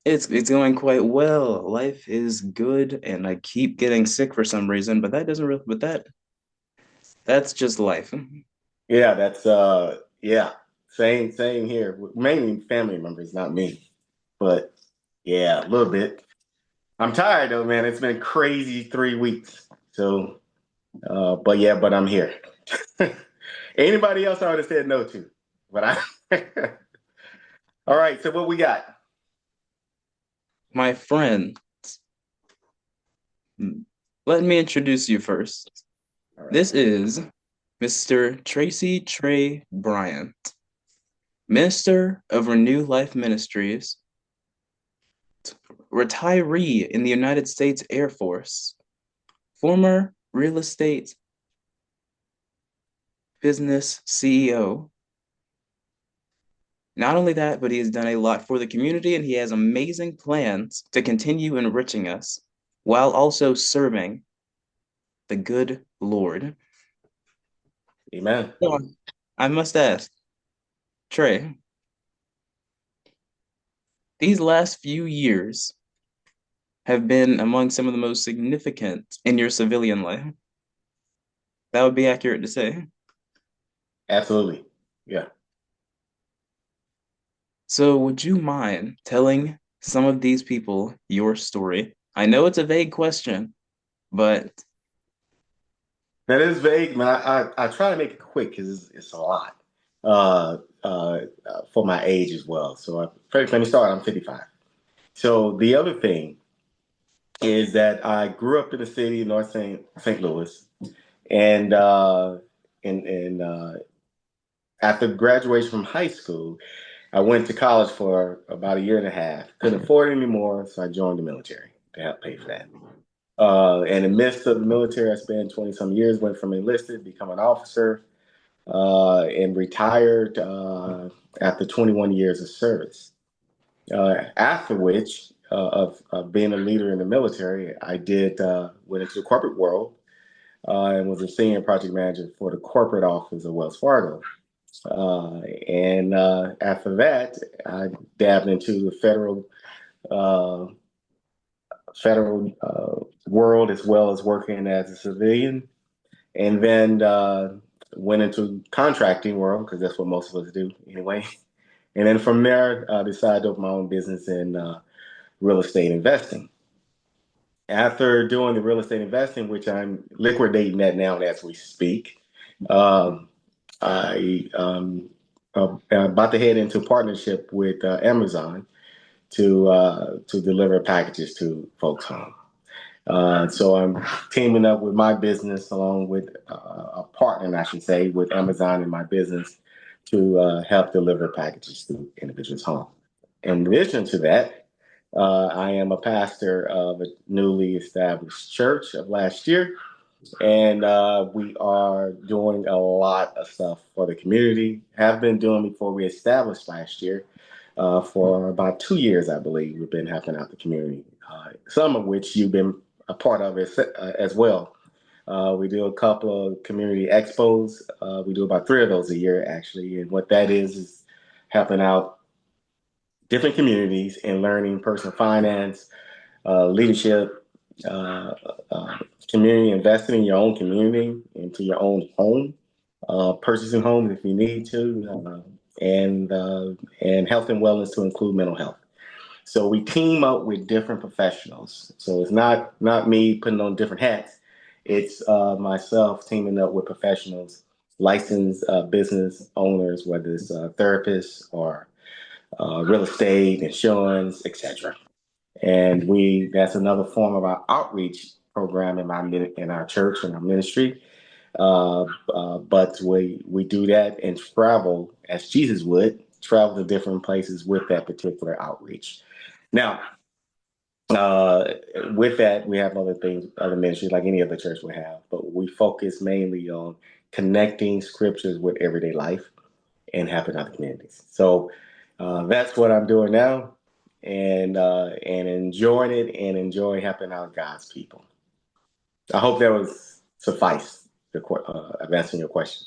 It's going quite well. Life is good, and I keep getting sick for some reason, but that doesn't really, but that's just life. Yeah, that's yeah, same here. Mainly family members, not me. But yeah, a little bit. I'm tired though, man. It's been crazy 3 weeks. So but yeah, but I'm here. Anybody else I would have said no to. But I all right, so what we got? My friend, let me introduce you first. All right. This is Mr. Tracy Trey Bryant, Minister of Renew Life Ministries, retiree in the United States Air Force, former real estate business CEO. Not only that, but he has done a lot for the community and he has amazing plans to continue enriching us while also serving the good Lord. Amen. So, I must ask, Trey, these last few years have been among some of the most significant in your civilian life. That would be accurate to say. Absolutely. Yeah. So, would you mind telling some of these people your story? I know it's a vague question, but That is vague, man. I try to make it quick because it's a lot for my age as well. So first, let me start. I'm 55. So the other thing is that I grew up in the city of North St. Louis, and after graduation from high school, I went to college for about a year and a half. Couldn't afford it anymore, so I joined the military to help pay for that. In the midst of the military, I spent 20 some years, went from enlisted, become an officer, and retired after 21 years of service. After which, of being a leader in the military, I did went into the corporate world and was a senior project manager for the corporate office of Wells Fargo. And after that, I dabbed into the uh, federal world as well as working as a civilian, and then went into contracting world because that's what most of us do anyway. And then from there, I decided to open my own business in real estate investing. After doing the real estate investing, which I'm liquidating that now as we speak, um, I'm about to head into partnership with Amazon to deliver packages to folks' home. So I'm teaming up with my business along with a partner, I should say, with Amazon in my business to help deliver packages to individuals' home. In addition to that, I am a pastor of a newly established church of last year, and we are doing a lot of stuff for the community. Have been doing before we established last year. For about 2 years, I believe, we've been helping out the community, some of which you've been a part of as well. We do a couple of community expos. We do about three of those a year, actually. And what that is helping out different communities and learning personal finance, leadership, uh, uh, community, investing in your own community, into your own home, purchasing homes if you need to, and health and wellness to include mental health. So we team up with different professionals. So it's not me putting on different hats. It's myself teaming up with professionals, licensed business owners, whether it's therapists or real estate, insurance, etc. And we that's another form of our outreach program in our church and our ministry. But we do that and travel as Jesus would travel to different places with that particular outreach. Now, uh, with that, we have other things, other ministries like any other church would have, but we focus mainly on connecting scriptures with everyday life and helping other communities. So that's what I'm doing now, and enjoying it and enjoy helping out God's people. I hope that was suffice of answering your question.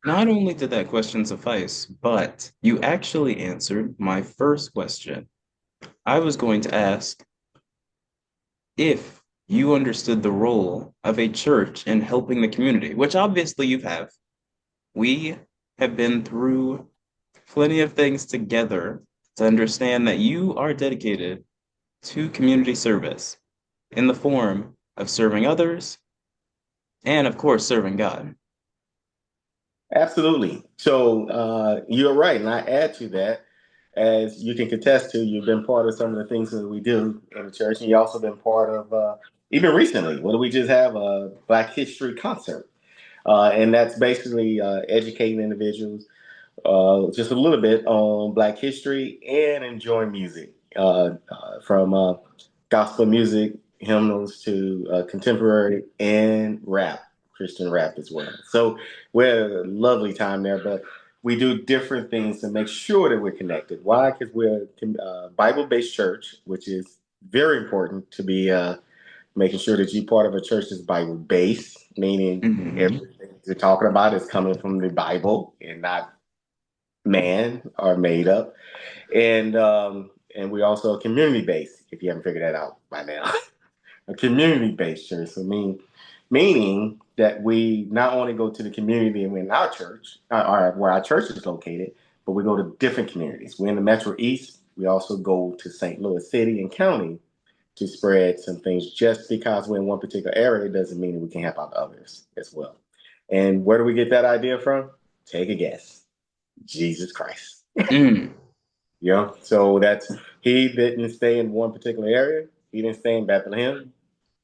not only did that question suffice, but you actually answered my first question. I was going to ask if you understood the role of a church in helping the community, which obviously you have. We have been through plenty of things together to understand that you are dedicated to community service in the form of serving others and, of course, serving God. Absolutely. So you're right, and I add to that, as you can contest to, you've been part of some of the things that we do in the church, and you also been part of even recently. What do we just have? A Black History concert, and that's basically educating individuals just a little bit on Black history and enjoying music, from gospel music, hymnals to contemporary and rap, Christian rap as well. So we had a lovely time there, but we do different things to make sure that we're connected. Why? Because we're a Bible-based church, which is very important to be making sure that you're part of a church that's Bible-based, meaning Mhm. everything you're talking about is coming from the Bible and not man or made up. And we also a community based, if you haven't figured that out by now. A community based church. So meaning that we not only go to the community in our church, or where our church is located, but we go to different communities. We're in the Metro East. We also go to St. Louis City and County to spread some things. Just because we're in one particular area doesn't mean that we can help out others as well. And where do we get that idea from? Take a guess. Jesus Christ. Mm. So that's he didn't stay in one particular area. He didn't stay in Bethlehem.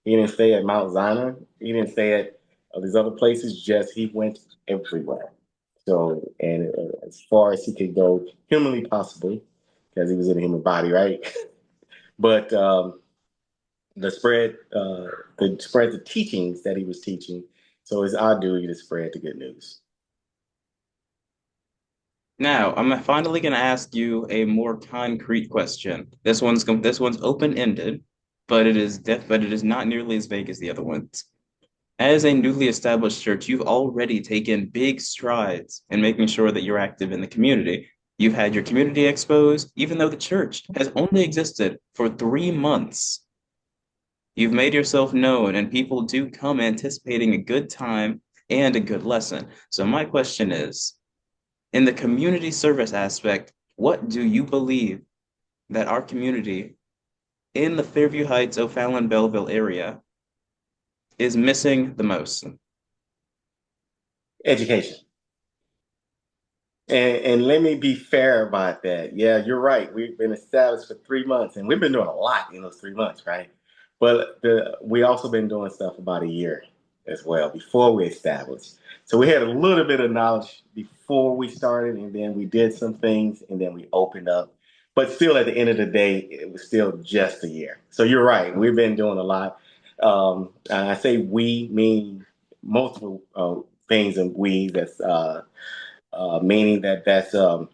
He didn't stay at Mount Zion. He didn't stay at these other places. Just he went everywhere. So, and as far as he could go humanly possible, because he was in a human body, right? But the spread, the teachings that he was teaching. So it's our duty to spread the good news. Now, I'm finally going to ask you a more concrete question. This one's open-ended, but it is not nearly as vague as the other ones. As a newly established church, you've already taken big strides in making sure that you're active in the community. You've had your community expos, even though the church has only existed for 3 months. You've made yourself known, and people do come anticipating a good time and a good lesson. So my question is, in the community service aspect, what do you believe that our community in the Fairview Heights, O'Fallon, Belleville area is missing the most? Education. And let me be fair about that. Yeah, you're right. We've been established for 3 months, and we've been doing a lot in those 3 months, right? But we also been doing stuff about a year as well before we established. So we had a little bit of knowledge before we started, and then we did some things, and then we opened up. But still, at the end of the day, it was still just a year. So you're right. We've been doing a lot. And I say we mean multiple things, and we that's meaning that that's the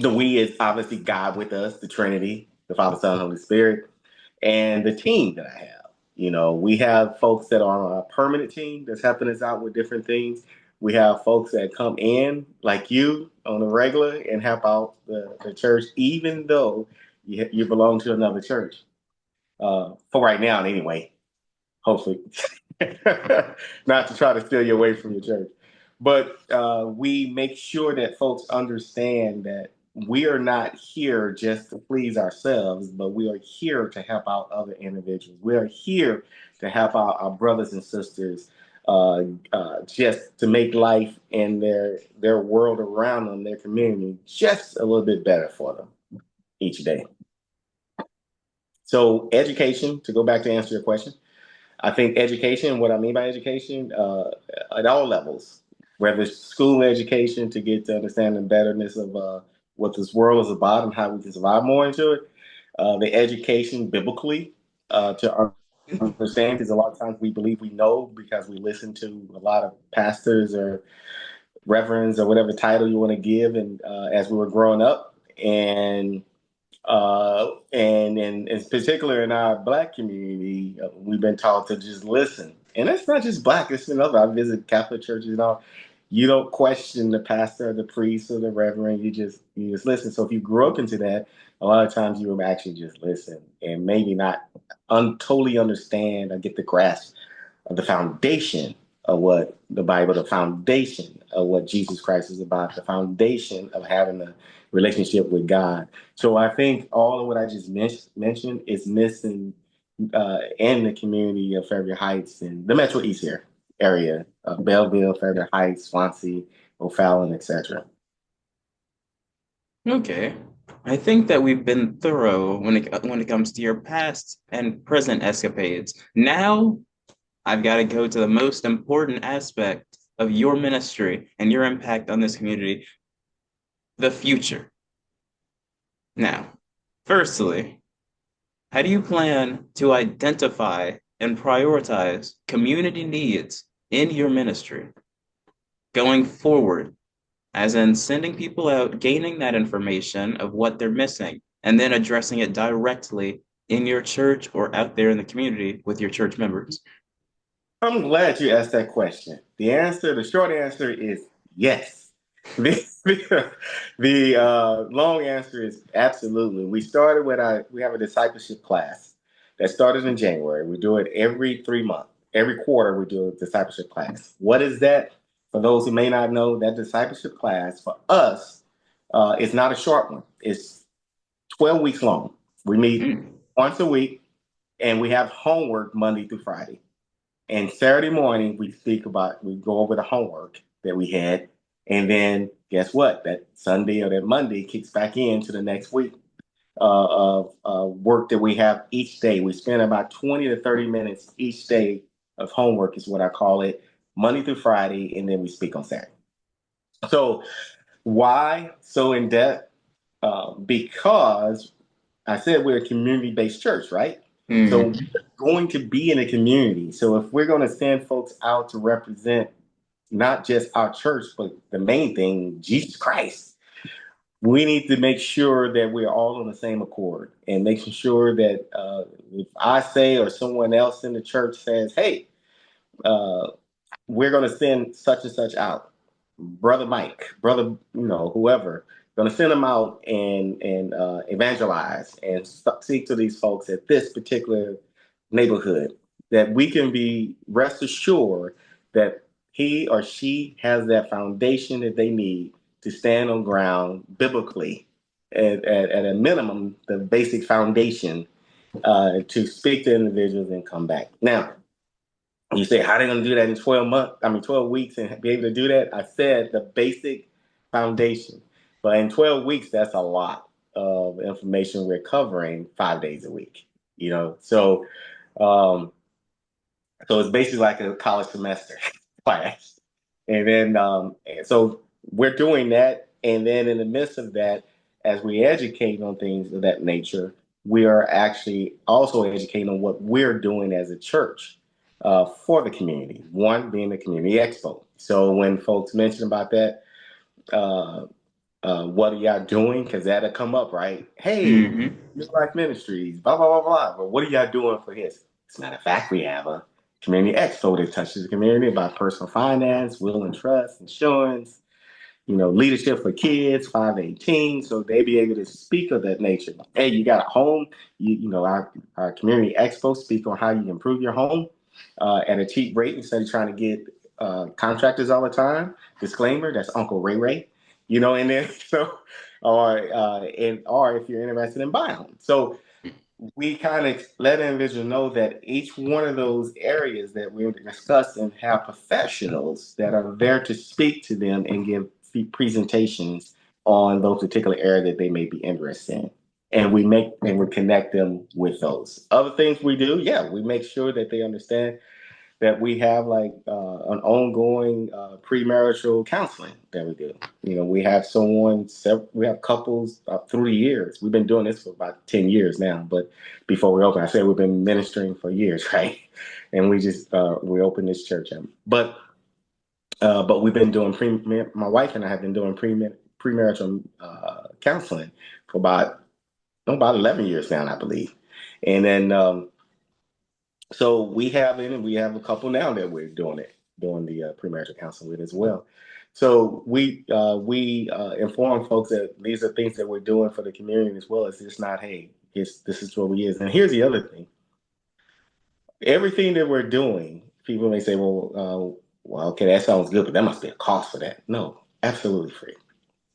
we is obviously God with us, the Trinity, the Father, Son, Holy Spirit, and the team that I have. We have folks that are on a permanent team that's helping us out with different things. We have folks that come in like you on a regular and help out the church, even though you belong to another church. For right now, anyway, hopefully. Not to try to steal you away from your church. But we make sure that folks understand that we are not here just to please ourselves, but we are here to help out other individuals. We are here to help out our brothers and sisters, just to make life and their world around them, their community, just a little bit better for them each day. So education, to go back to answer your question, I think education, what I mean by education, at all levels, whether it's school education to get to understand the betterness of what this world is about and how we can survive more into it, the education biblically to understand, because a lot of times we believe we know because we listen to a lot of pastors or reverends or whatever title you want to give, and as we were growing up, and in particular in our Black community, we've been taught to just listen. And it's not just Black; it's another. I visit Catholic churches and all. You don't question the pastor or the priest or the reverend. You just listen. So if you grew up into that, a lot of times you will actually just listen and maybe not totally understand or get the grasp of the foundation of what the Bible, the foundation of what Jesus Christ is about, the foundation of having a relationship with God. So I think all of what I just mentioned is missing in the community of Fairview Heights and the Metro East area of Belleville, Fairview Heights, Swansea, O'Fallon, etc. Okay. I think that we've been thorough when it comes to your past and present escapades. Now, I've got to go to the most important aspect of your ministry and your impact on this community, the future. Now, firstly, how do you plan to identify and prioritize community needs in your ministry going forward, as in sending people out, gaining that information of what they're missing, and then addressing it directly in your church or out there in the community with your church members? I'm glad you asked that question. The short answer is yes. The long answer is absolutely. We have a discipleship class that started in January. We do it every 3 months. Every quarter, we do a discipleship class. What is that? For those who may not know, that discipleship class for us is not a short one. It's 12 weeks long. We meet Mm. once a week and we have homework Monday through Friday. And Saturday morning, we go over the homework that we had. And then guess what? That Sunday or that Monday kicks back into the next week of work that we have each day. We spend about 20 to 30 minutes each day of homework, is what I call it, Monday through Friday. And then we speak on Saturday. So, why so in depth? Because I said we're a community based church, right? So Mm. we're going to be in a community. So if we're going to send folks out to represent not just our church, but the main thing, Jesus Christ, we need to make sure that we're all on the same accord and making sure that if I say or someone else in the church says, hey, uh, we're going to send such and such out. Brother Mike, brother, whoever, going to send them out and evangelize and speak to these folks at this particular neighborhood. That we can be rest assured that he or she has that foundation that they need to stand on ground biblically, at a minimum, the basic foundation to speak to individuals and come back. Now, you say, how are they going to do that in 12 months? I mean, 12 weeks and be able to do that? I said the basic foundation. But in 12 weeks, that's a lot of information we're covering 5 days a week, you know? Um, so it's basically like a college semester class. And so we're doing that. And then in the midst of that, as we educate on things of that nature, we are actually also educating on what we're doing as a church for the community. One being the community expo. So when folks mention about that, uh, what are y'all doing? Because that'll come up, right? Hey, Hmm. New Life Ministries, blah, blah, blah, blah. But what are y'all doing for his? As a matter of fact, we have a community expo that touches the community about personal finance, will and trust, insurance, leadership for kids, 518, so they be able to speak of that nature. Hey, you got a home, our community expo speak on how you improve your home at a cheap rate instead of trying to get contractors all the time. Disclaimer, that's Uncle Ray Ray, and then so or if you're interested in buying. So we kind of let individuals know that each one of those areas that we're discussing have professionals that are there to speak to them and give presentations on those particular areas that they may be interested in. And we connect them with those. Other things we do, yeah, we make sure that they understand that we have like an ongoing premarital counseling that we do. We have we have couples through the years. We've been doing this for about 10 years now, but before we open, I said we've been ministering for years, right? And we opened this church. But we've been doing my wife and I have been doing premarital counseling for about 11 years now, I believe. And then so we have a couple now that we're doing the premarital counseling with as well. So we inform folks that these are things that we're doing for the community as well. It's just not, hey, this is what we is. And here's the other thing: everything that we're doing, people may say, well, okay, that sounds good, but there must be a cost for that. No, absolutely free,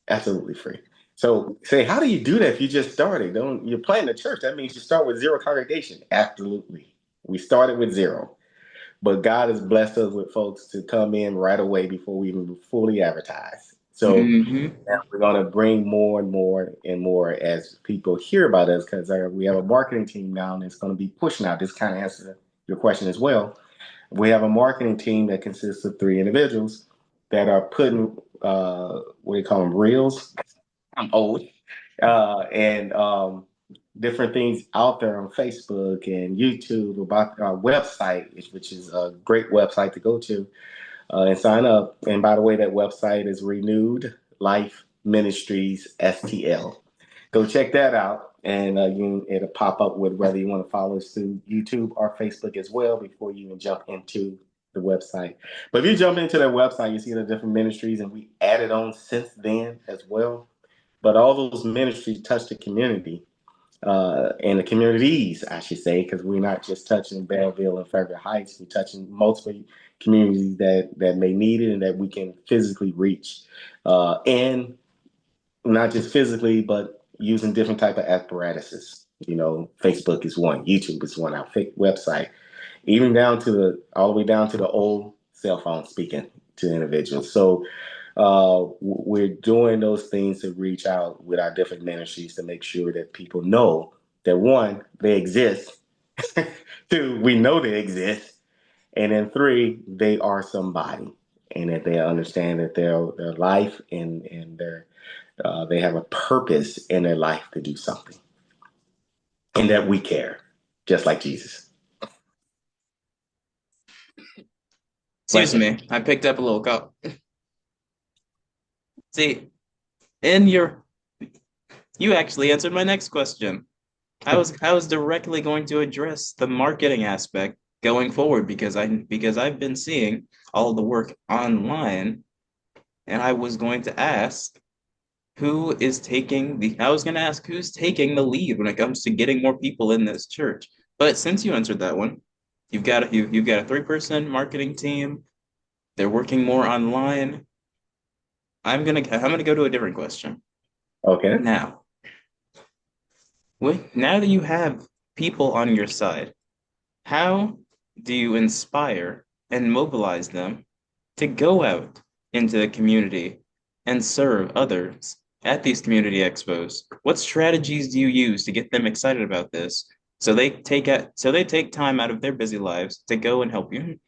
absolutely free. So say, how do you do that if you just started? Don't You're planting a church? That means you start with zero congregation. Absolutely, we started with zero. But God has blessed us with folks to come in right away before we even fully advertise. So Hmm. now we're going to bring more and more and more as people hear about us because we have a marketing team now and it's going to be pushing out. This kind of answers your question as well. We have a marketing team that consists of three individuals that are putting, what do you call them, reels? I'm old. And different things out there on Facebook and YouTube about our website, which is a great website to go to and sign up. And by the way, that website is Renewed Life Ministries STL. Go check that out, and it'll pop up with whether you want to follow us through YouTube or Facebook as well before you even jump into the website. But if you jump into that website, you see the different ministries, and we added on since then as well. But all those ministries touch the community and the communities, I should say, because we're not just touching Belleville and Fairfield Heights. We're touching multiple communities that may need it and that we can physically reach, and not just physically, but using different type of apparatuses. Facebook is one, YouTube is one, our website, even down to all the way down to the old cell phone speaking to individuals. So we're doing those things to reach out with our different ministries to make sure that people know that one, they exist. Two, we know they exist. And then three, they are somebody. And that they understand that their life and they have a purpose in their life to do something. And that we care, just like Jesus. Bless Excuse you. me, I picked up a little cup. See, in your you actually answered my next question. I was directly going to address the marketing aspect going forward because I've been seeing all the work online, and I was going to ask I was going to ask who's taking the lead when it comes to getting more people in this church. But since you answered that one, you've got a three-person marketing team. They're working more online. I'm gonna go to a different question Okay. now. Now that you have people on your side, how do you inspire and mobilize them to go out into the community and serve others at these community expos? What strategies do you use to get them excited about this so they take time out of their busy lives to go and help you?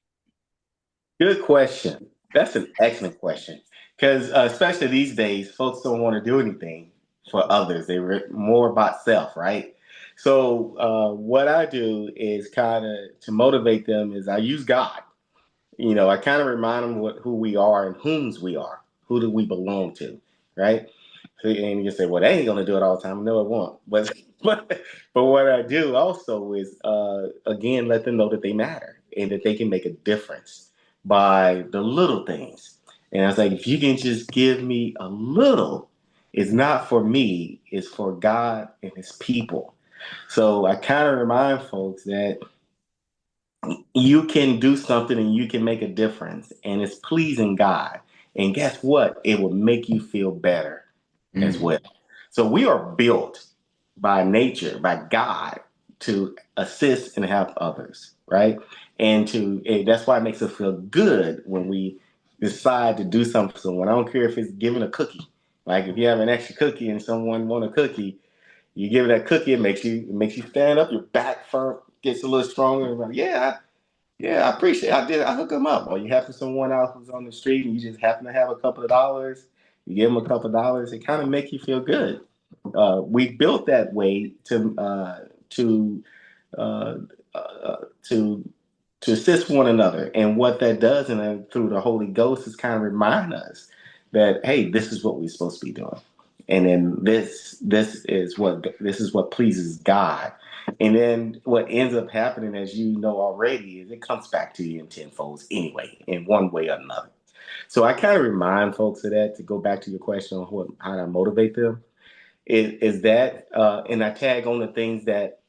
Good question. That's an excellent question. Because especially these days, folks don't want to do anything for others. They're more about self, right? So what I do is kind of to motivate them is I use God. I kind of remind them who we are and whom's we are. Who do we belong to, right? So, and you say, well, they ain't gonna do it all the time. No, it won't. But but what I do also is again let them know that they matter and that they can make a difference by the little things. And I was like, if you can just give me a little, it's not for me, it's for God and His people. So I kind of remind folks that you can do something and you can make a difference and it's pleasing God. And guess what? It will make you feel better as Mm. well. So we are built by nature, by God, to assist and help others, right? That's why it makes us feel good when we decide to do something for someone. I don't care if it's giving a cookie. Like if you have an extra cookie and someone want a cookie, you give that cookie, it makes you stand up, your back firm gets a little stronger. Like, yeah, I appreciate it. I hook them up. Or you happen someone else who's on the street and you just happen to have a couple of dollars. You give them a couple of dollars. It kind of make you feel good. We built that way to uh, to assist one another. And what that does, and then through the Holy Ghost, is kind of remind us that hey, this is what we're supposed to be doing. And then this is what pleases God. And then what ends up happening, as you know already, is it comes back to you in tenfolds anyway, in one way or another. So I kind of remind folks of that to go back to your question on how to motivate them. Is that, and I tag on the things that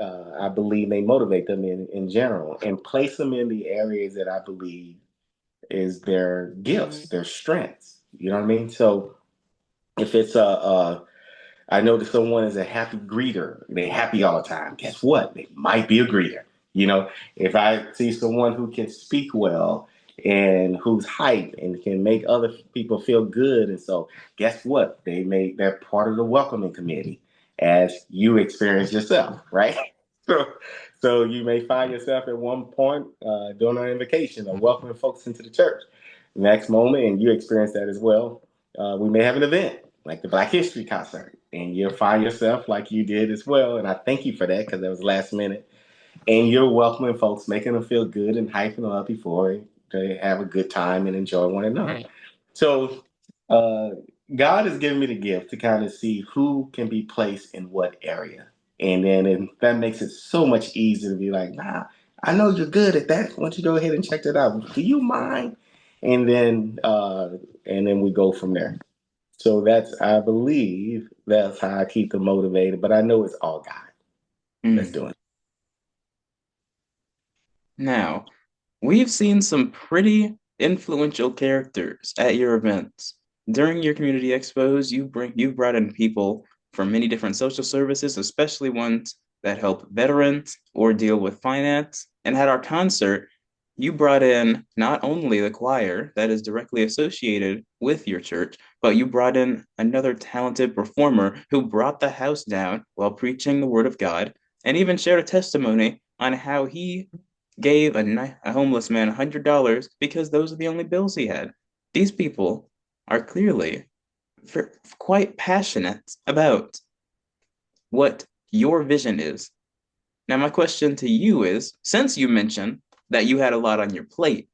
I believe may motivate them in general, and place them in the areas that I believe is their gifts, their strengths. You know what I mean? So if it's I know that someone is a happy greeter. They're happy all the time. Guess what? They might be a greeter. You know, if I see someone who can speak well and who's hype and can make other people feel good, and so guess what? They're part of the welcoming committee, as you experience yourself, right? So, so you may find yourself at one point doing an invocation or welcoming folks into the church. Next moment, and you experience that as well. We may have an event like the Black History concert, and you'll find yourself like you did as well. And I thank you for that because that was last minute. And you're welcoming folks, making them feel good and hyping them up before they have a good time and enjoy one another. So uh, God has given me the gift to kind of see who can be placed in what area. That makes it so much easier to be like, nah, I know you're good at that. Why don't you go ahead and check that out? Do you mind? And then uh, and then we go from there. So I believe that's how I keep them motivated. But I know it's all God that's Mm. doing it. Now, we've seen some pretty influential characters at your events. During your community expos, you've brought in people from many different social services, especially ones that help veterans or deal with finance. And at our concert, you brought in not only the choir that is directly associated with your church, but you brought in another talented performer who brought the house down while preaching the word of God and even shared a testimony on how he gave a homeless man $100 because those are the only bills he had. These people are clearly quite passionate about what your vision is. Now, my question to you is, since you mentioned that you had a lot on your plate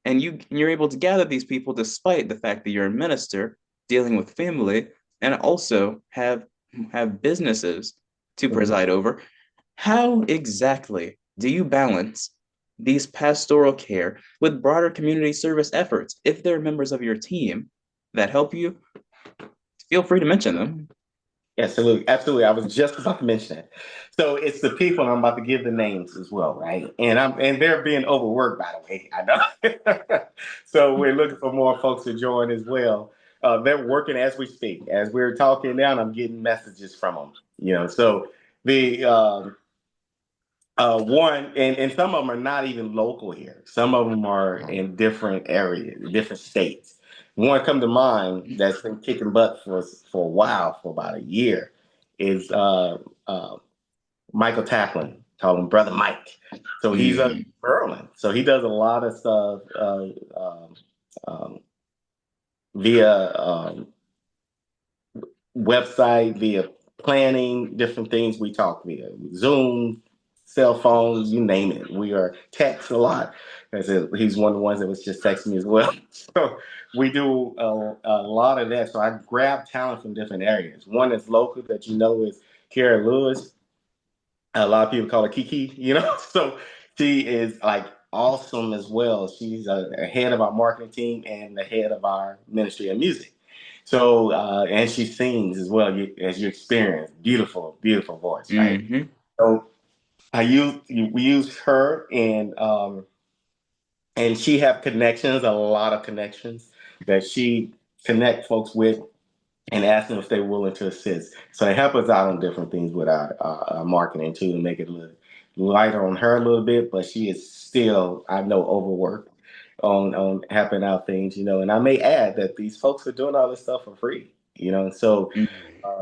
and you're able to gather these people despite the fact that you're a minister dealing with family and also have businesses to Mhm. preside over, how exactly do you balance these pastoral care with broader community service efforts? If there are members of your team that help you, feel free to mention them. Absolutely, absolutely. I was just about to mention that. So it's the people, and I'm about to give the names as well, right? And they're being overworked, by the way. I know. So we're looking for more folks to join as well. They're working as we speak. As we're talking now, and I'm getting messages from them. You know, so the one, and some of them are not even local here. Some of them are in different areas, different states. One come to mind that's been kicking butt for a while, for about a year, is uh, Michael Taplin. Call him Brother Mike. So he's up in Mm, Maryland. So he does a lot of stuff um, via website, via planning, different things. We talk via Zoom, cell phones, you name it. We are text a lot. He's one of the ones that was just texting me as well. So we do a lot of that. So I grab talent from different areas. One that's local that you know is Kara Lewis. A lot of people call her Kiki, you know. So she is like awesome as well. She's a head of our marketing team and the head of our ministry of music. So and she sings as well as you experience. Beautiful, beautiful voice, right? mm-hmm, So we use her and she have connections, a lot of connections that she connect folks with and ask them if they're willing to assist. So they help us out on different things with our marketing too to make it a little lighter on her a little bit, but she is still, I know, overworked on helping out things, you know. And I may add that these folks are doing all this stuff for free, you know. So mm,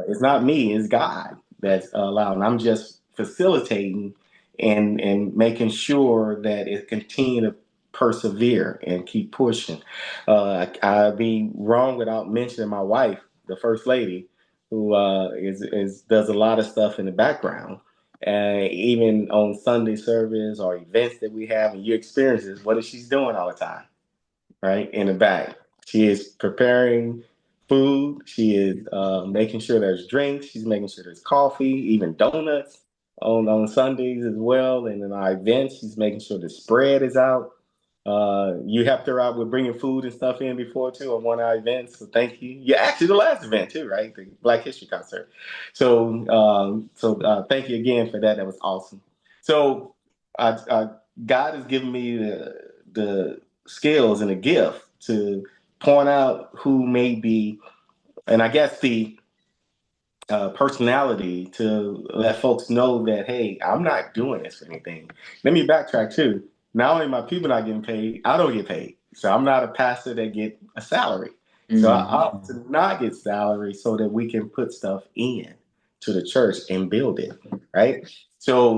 it's not me, it's God that's allowing. I'm just facilitating and making sure that it continue to persevere and keep pushing. I'd be wrong without mentioning my wife, the first lady, who is does a lot of stuff in the background. Even on Sunday service or events that we have and you experience this, what is she doing all the time? Right in the back. She is preparing food. She is making sure there's drinks. She's making sure there's coffee, even donuts on Sundays as well. And in our events, she's making sure the spread is out. You helped her out with bringing food and stuff in before too on one of our events. So thank you. Yeah, actually the last event too, right? The Black History concert. So thank you again for that. That was awesome. So God has given me the skills and the gift to point out who may be, and I guess the personality to let folks know that, hey, I'm not doing this for anything. Let me backtrack too. Not only my people not getting paid, I don't get paid. So I'm not a pastor that get a salary. So I Mm. opt to not get salary so that we can put stuff in to the church and build it, right? So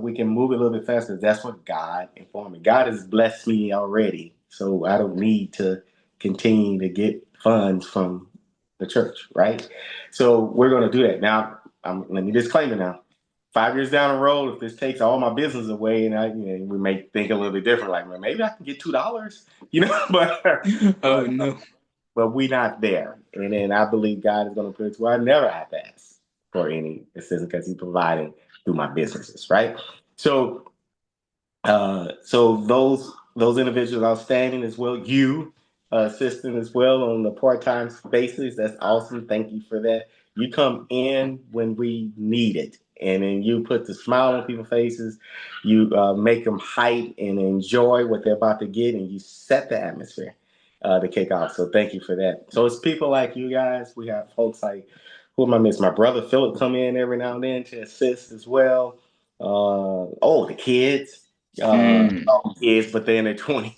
we can move it a little bit faster. That's what God informed me. God has blessed me already, so I don't need to continue to get funds from the church, right? So we're going to do that. Now, let me disclaim it now. 5 years down the road, if this takes all my business away, and we may think a little bit different, like, well, maybe I can get $2, but Oh but no. but we not there. And then I believe God is going to put it to where I never have to ask for any assistance because He's providing through my businesses, right? So so those individuals outstanding as well. You assisting as well on the part-time basis. That's awesome. Thank you for that. You come in when we need it, and then you put the smile on people's faces. You make them hype and enjoy what they're about to get, and you set the atmosphere to kick off. So thank you for that. So it's people like you guys. We have folks like, who am I missing? My brother Philip come in every now and then to assist as well. The kids Mm. kids, but they're in their 20s.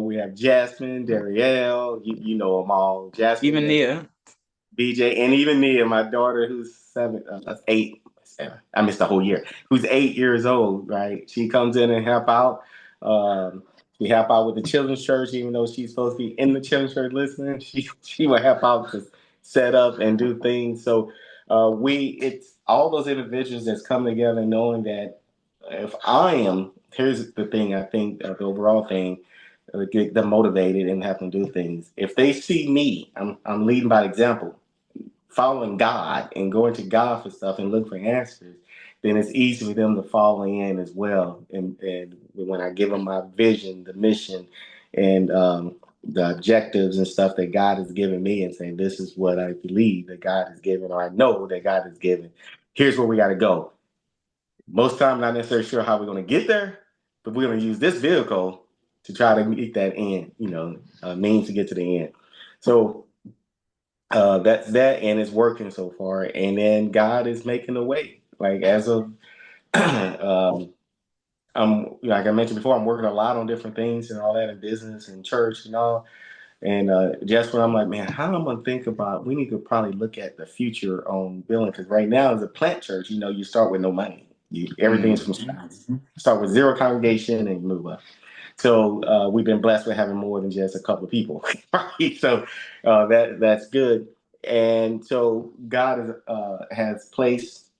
We have Jasmine, Darielle, you know them all. Jasmine, Even Nia. BJ, and even Nia, my daughter, who's eight. I missed the whole year. Who's 8 years old, right? She comes in and help out. Um, she help out with the children's church, even though she's supposed to be in the children's church listening. She will help out to set up and do things. So it's all those individuals that's come together, knowing that if I am, here's the thing. I think the overall thing, get them motivated and have them do things. If they see me, I'm leading by example, following God and going to God for stuff and look for answers, then it's easy for them to follow in as well. And when I give them my vision, the mission, and the objectives and stuff that God has given me, and saying, this is what I believe that God has given, or I know that God has given. Here's where we got to go. Most time, not necessarily sure how we're going to get there, but we're going to use this vehicle to try to meet that end, means to get to the end. So that's that, and it's working so far. And then God is making a way. Like as of, I'm like I mentioned before, I'm working a lot on different things and all that in business and church and all. And just when I'm like, man, how am I gonna think about? We need to probably look at the future on building, because right now as a plant church, you start with no money. Everything's from Mm. scratch. Start with zero congregation and you move up. So we've been blessed with having more than just a couple of people, right? So that's good. And so God has placed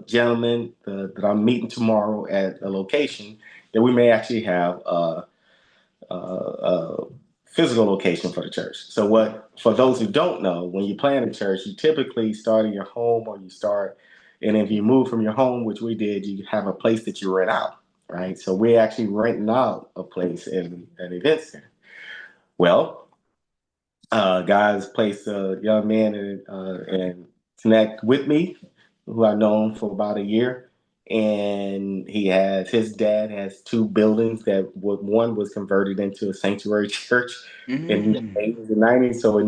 gentlemen that I'm meeting tomorrow at a location that we may actually have a physical location for the church. So what, for those who don't know, when you plan a church, you typically start in your home, and if you move from your home, which we did, you have a place that you rent out, right? So we're actually renting out a place in an event center. Well, guys placed a young man and connect with me, who I've known for about a year. And his dad has two buildings that one was converted into a sanctuary church in the Mm. 80s and 90s. So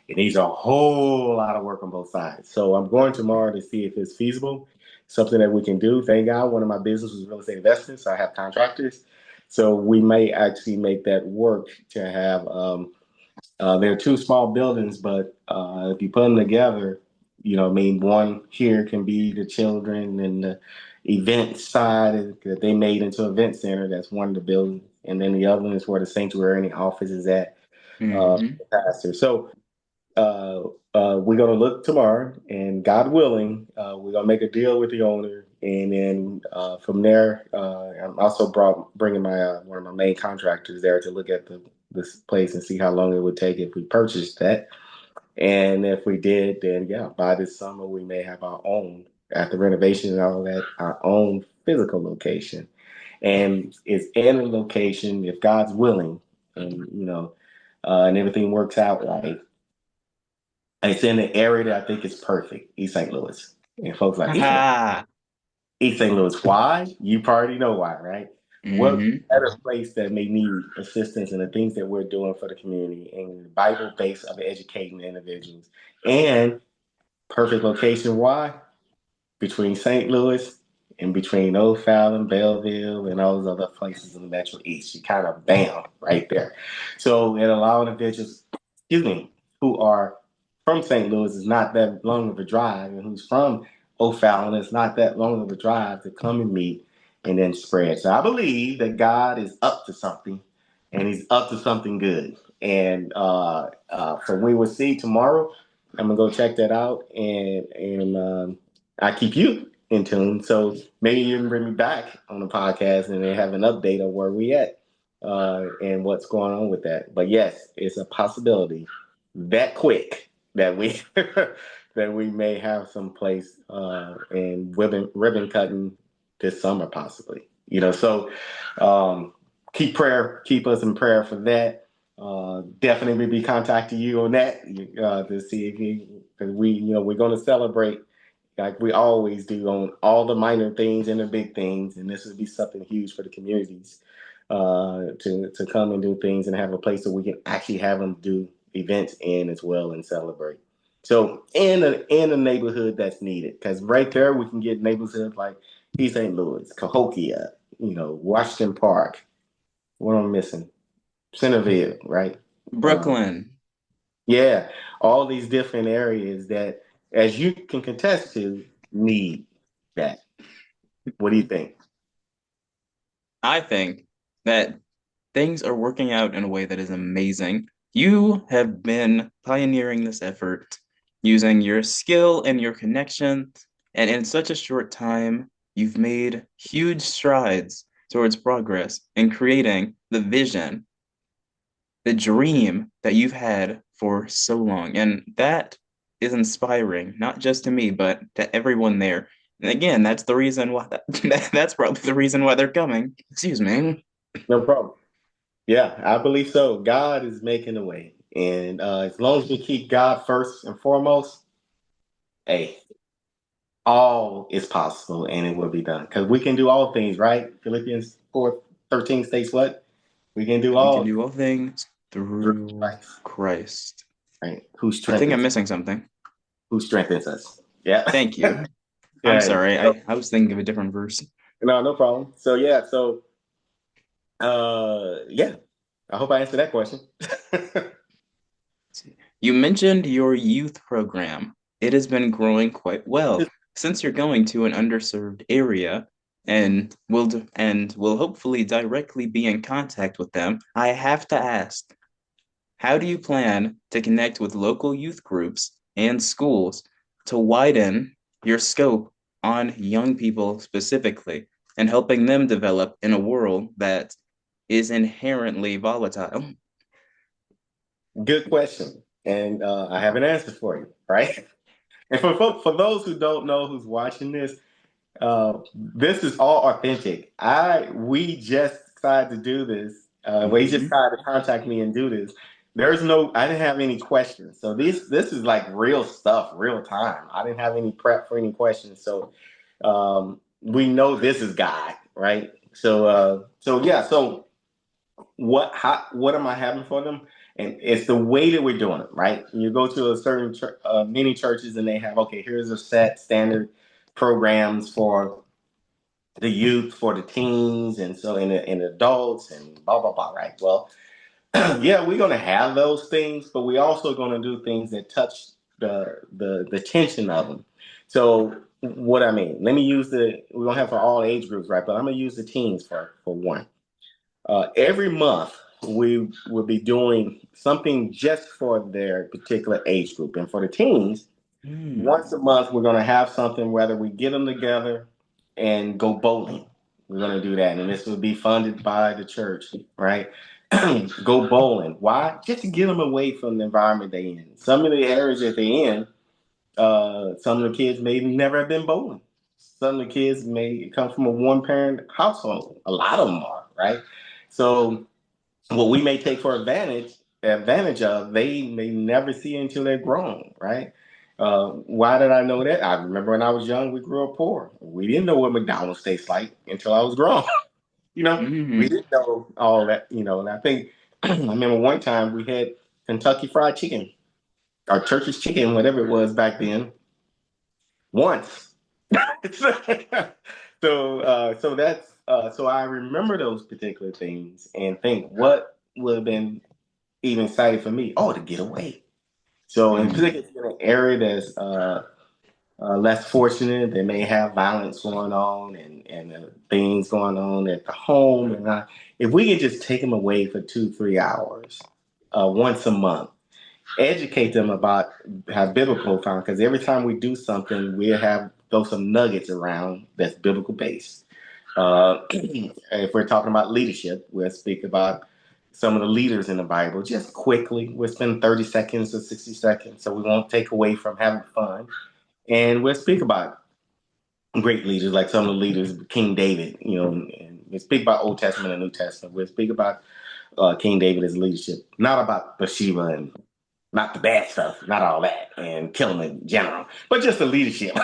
it needs a whole lot of work on both sides. So I'm going tomorrow to see if it's feasible, something that we can do. Thank God, one of my businesses was real estate investments. So I have contractors. So we may actually make that work to have they're two small buildings, but if you put them together, one here can be the children and the event side that they made into an event center. That's one of the buildings. And then the other one is where the sanctuary and the office is at, Mm. the pastor. So uh, we're going to look tomorrow, and God willing, we're going to make a deal with the owner. And then from there, I'm also bringing my one of my main contractors there to look at this place and see how long it would take if we purchased that. And if we did, then yeah, by this summer we may have our own, after renovation and all that, our own physical location. and it's in a location, if God's willing, and and everything works out right. It's in an area that I think is perfect, East St. Louis. And folks like Haha. East St. Louis. Why? You probably know why, right? What Mm-hmm. better place that may need assistance in the things that we're doing for the community and the Bible base of educating individuals and perfect location. Why? Between St. Louis and between O'Fallon, Belleville, and all those other places in the Metro East. You kind of bam right there. So it allows individuals, who are from St. Louis is not that long of a drive, and who's from O'Fallon is not that long of a drive to come and meet and then spread. So I believe that God is up to something, and He's up to something good. And so we will see tomorrow. I'm gonna go check that out, and I keep you in tune. So maybe you can bring me back on the podcast and then have an update of where we at and what's going on with that. But yes, it's a possibility that quick that we that we may have some place and ribbon cutting this summer possibly. So um, keep us in prayer for that. Definitely be contacting you on that to see if because we're going to celebrate like we always do on all the minor things and the big things, and this would be something huge for the communities to come and do things and have a place that we can actually have them do events in as well and celebrate. So in a neighborhood that's needed, because right there we can get neighborhoods like East St. Louis, Cahokia, Washington Park. What am I missing? Centerville, right? Uh, Brooklyn. yeah, all these different areas that, as you can contest to, need that. What do you think? I think that things are working out in a way that is amazing. You have been pioneering this effort using your skill and your connection, and in such a short time, you've made huge strides towards progress in creating the vision, the dream that you've had for so long. And that is inspiring, not just to me, but to everyone there. And again, that's the reason why that's probably the reason why they're coming. Excuse me. No problem. Yeah, I believe so. God is making a way, and as long as we keep God first and foremost, hey, all is possible, and it will be done because we can do all things, right? Philippians 4:13 states what we can do We can all do all things through through Christ, Christ. right? I think I'm missing something. Who strengthens us? Yeah, Thank you. I'm yeah. sorry. So, I was thinking of a different verse. no problem. So yeah, yeah. I hope I answered that question. You mentioned your youth program. It has been growing quite well. Since you're going to an underserved area and will hopefully directly be in contact with them, I have to ask, how do you plan to connect with local youth groups and schools to widen your scope on young people specifically and helping them develop in a world that is inherently volatile? Good question, and I have an answer for you. Right, and for those who don't know who's watching this is all authentic. We just decided to do this. We just Mhm. decided to contact me and do this. I didn't have any questions. So this is like real stuff, real time. I didn't have any prep for any questions. So we know this is God, right? So yeah. So what am I having for them? And it's the way that we're doing it, right? You go to a certain many churches and they have, okay, here's a set standard programs for the youth, for the teens, and so in adults and blah blah blah. Right. Well, yeah, we're gonna have those things, but we're also gonna do things that touch the tension of them. So what I mean, let me use we're gonna have for all age groups, right? But I'm gonna use the teens for one. Every month we will be doing something just for their particular age group, and for the teens, once Hmm. a month, we're going to have something, whether we get them together and go bowling. We're going to do that. And this will be funded by the church, right? Go bowling. Why? Just to get them away from the environment they're in. Some of the areas that they're in, some of the kids may never have been bowling. some of the kids may come from a one parent household. A lot of them are, right? So what we may take for advantage of, they may never see until they're grown, right? Why did I know that? I remember when I was young, we grew up poor. We didn't know what McDonald's tastes like until I was grown. We Mm. didn't know all that. And I think I remember one time we had Kentucky Fried Chicken or Church's Chicken, whatever it was back then, once. So I remember those particular things and think what would have been even exciting for me. Oh, to get away. So in Mm. particular, in an area that's less fortunate, they may have violence going on and things going on at the home. And if we can just take them away for 2, 3 hours once a month, educate them about how biblical found, because every time we do something, we have throw some nuggets around that's biblical based. If we're talking about leadership, we'll speak about some of the leaders in the Bible just quickly. We'll spend 30 seconds or 60 seconds, so we won't take away from having fun. And we'll speak about great leaders, like some of the leaders, King David, and we'll speak about Old Testament and New Testament. We'll speak about King David as leadership, not about Bathsheba and not the bad stuff, not all that, and killing in general, but just the leadership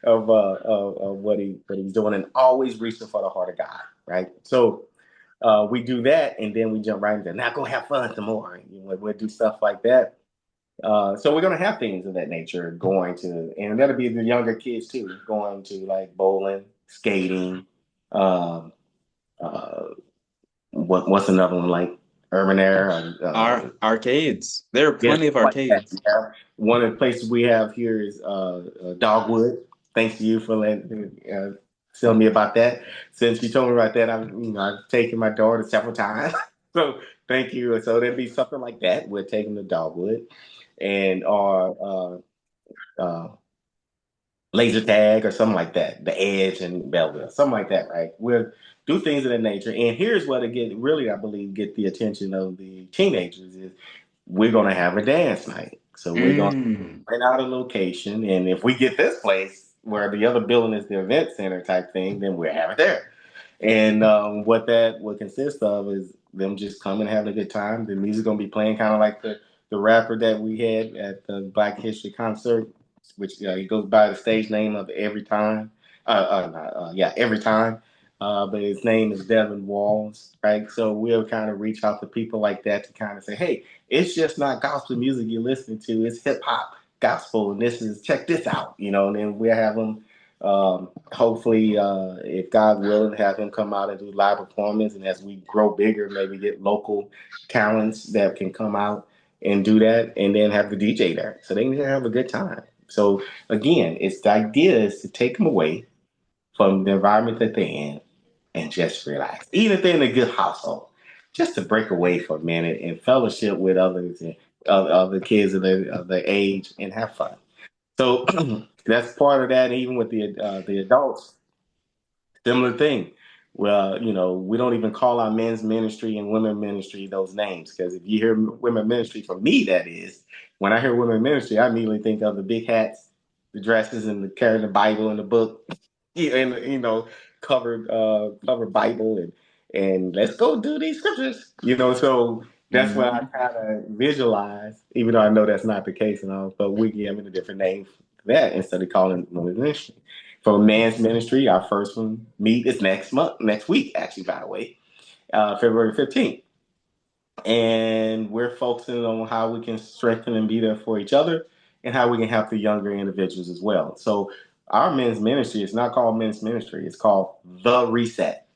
of what he's doing, and always reaching for the heart of God, right? So we do that, and then we jump right into now. Go have fun some more. We'll do stuff like that. So we're gonna have things of that nature going to, and that'll be the younger kids too, going to like bowling, skating. Um, uh, what's another one like urban air? Arcades. There are Yeah, plenty of stuff like that. arcades. Yeah. One of the places we have here is Dogwood. Thanks to you for letting tell me about that. Since you told me about that, I've taken my daughter several times. So thank you. So there'd be something like that. We're taking the Dogwood and our laser tag or something like that. The Edge and Belleville, something like that, right? We'll do things of that nature. And here's what again really I believe get the attention of the teenagers is we're gonna have a dance night. So we're gonna Mm. rent out a location, and if we get this place where the other building is the event center type thing, then we'll have it there. And what that would consist of is them just coming and having a good time. The music gonna be playing kind of like the rapper that we had at the Black History concert, which he goes by the stage name of Every Time. Yeah, Every Time. But his name is Devin Walls, right? So we'll kind of reach out to people like that to kind of say, hey, it's just not gospel music you're listening to; it's hip hop gospel, and this is check this out, and then we'll have them hopefully, if God willing, have him come out and do live performance. And as we grow bigger, maybe get local talents that can come out and do that, and then have the DJ there, so they can have a good time. So again, it's the idea is to take them away from the environment that they're in and just relax. Even if they're in a good household, just to break away for a minute and fellowship with others and other kids of their age and have fun. So that's part of that. Even with the adults, similar thing. Well, we don't even call our men's ministry and women ministry those names because if you hear women ministry, for me, that is when I hear women ministry, I immediately think of the big hats, the dresses, and the carrying the Bible and the book, and covered Bible and let's go do these scriptures. So that's what I Mhm. kind of visualize, even though I know that's not the case and all. But we give it a different name for that instead of calling it women's ministry. For men's ministry, our first one meet is next week, actually, by the way, February 15th. And we're focusing on how we can strengthen and be there for each other and how we can help the younger individuals as well. So our men's ministry is not called men's ministry, it's called The Reset.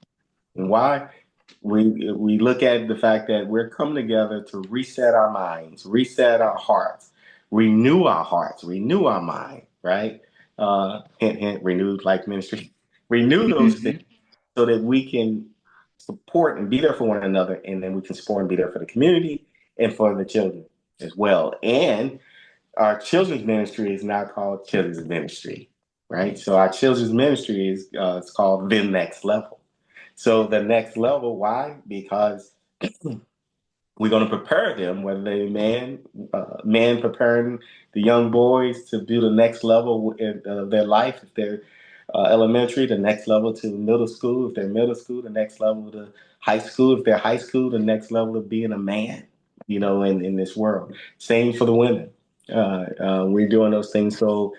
And why? We look at the fact that we're coming together to reset our minds, reset our hearts, renew our mind, right? Hint, hint, renewed like ministry, renew those things Mhm. so that we can support and be there for one another, and then we can support and be there for the community and for the children as well. And our children's ministry is now called children's ministry, right? So our children's ministry is it's called the next level. So the next level, why? Because we're going to prepare them, whether they men preparing the young boys to do the next level in their life. If they're elementary, the next level to middle school. If they're middle school, the next level to high school. If they're high school, the next level of being a man, in this world. Same for the women. We're doing those things. So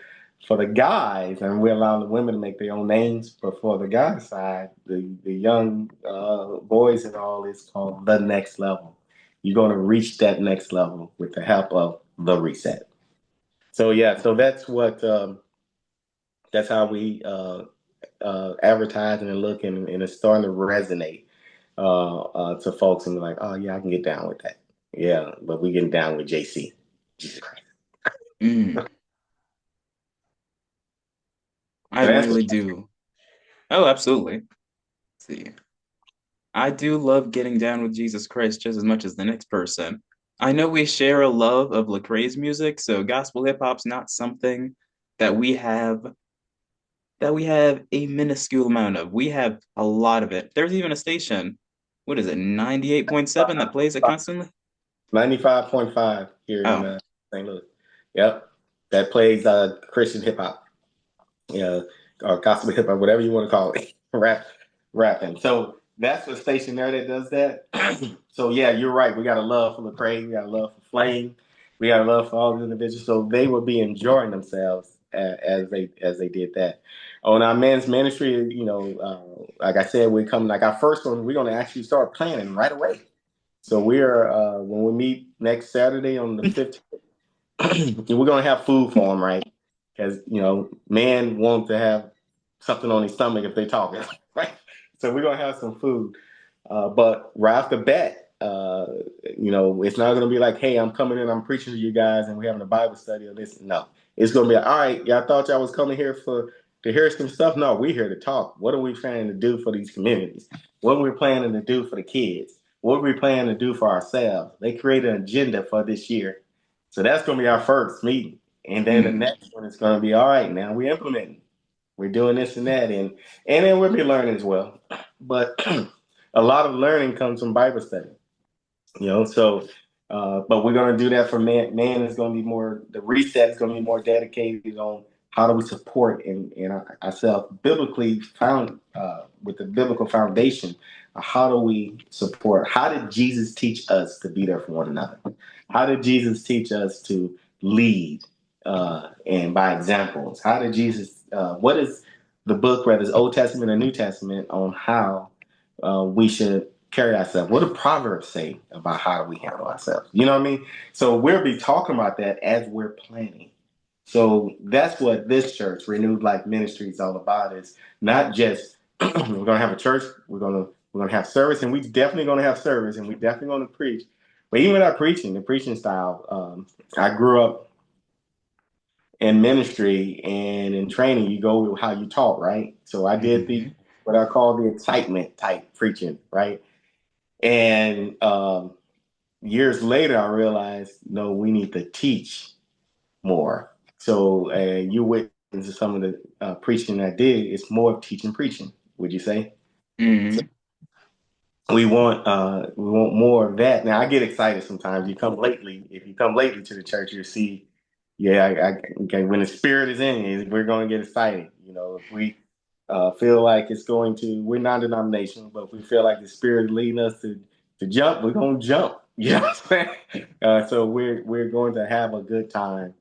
for the guys, and we're allowing the women to make their own names, but for the guy side, the young boys and all is called the next level. You're going to reach that next level with the help of the reset. So yeah, so that's how we advertising and looking, and it's starting to resonate to folks, and they're like, oh yeah, I can get down with that. Yeah, but we getting down with JC. Jesus Christ. Mm, I So that's really do. Oh, absolutely. See, I do love getting down with Jesus Christ just as much as the next person. I know we share a love of Lecrae's music, so gospel hip hop's not something that we have a minuscule amount of. We have a lot of it. There's even a station, what is it, 98.7 that plays it constantly? 95.5 here in Oh, St. Louis. Yep, that plays Christian hip hop, yeah, or gospel hip hop, whatever you want to call it, rapping. So that's the station there that does that. So yeah, you're right. We got a love for Lecrae. We got a love for Flame. We got a love for all the individuals. So they will be enjoying themselves as they did that. On our men's ministry, like I said, we're coming. Like our first one, we're going to actually start planning right away. So we're when we meet next Saturday on the 15th, we're gonna have food for them, right? Because men want to have something on their stomach if they talk, right? So we're gonna have some food, but right off the bat, it's not gonna be like, hey, I'm coming in, I'm preaching to you guys, and we're having a Bible study or this. No, it's gonna be like, all right, y'all thought y'all was coming here to hear some stuff. No, we're here to talk. What are we planning to do for these communities? What are we planning to do for the kids? What are we planning to do for ourselves? They created an agenda for this year, so that's going to be our first meeting. And then the mm, next one is going to be, all right, now we're implementing. We're doing this and that. And then we'll be learning as well. But a lot of learning comes from Bible study. So but we're going to do that for man is going to be more, the reset is going to be more dedicated on how do we support in ourselves biblically found with the biblical foundation. How do we support? How did Jesus teach us to be there for one another? How did Jesus teach us to lead and by examples? How did Jesus what is the book, whether it's Old Testament or New Testament, on how we should carry ourselves? What do Proverbs say about how do we handle ourselves? You know what I mean? So we'll be talking about that as we're planning. So that's what this church, Renewed Life Ministry, is all about. Is not just we're gonna have a church, we're gonna have service, and we definitely gonna have service, and we definitely gonna preach. But even our preaching, the preaching style, I grew up in ministry and in training. You go with how you talk, right? So I did the mhm. what I call the excitement type preaching, right? And years later, I realized, no, we need to teach more. So you witness some of the preaching I did. It's more of teaching preaching. Would you say? So Mm. we want more of that. Now I get excited sometimes. If you come lately to the church, you'll see. Yeah, okay. When the spirit is in you, we're going to get excited. If we feel like it's going to, we're non-denominational, but if we feel like the spirit is leading us to jump, we're going to jump. You know what I'm saying? So we're going to have a good time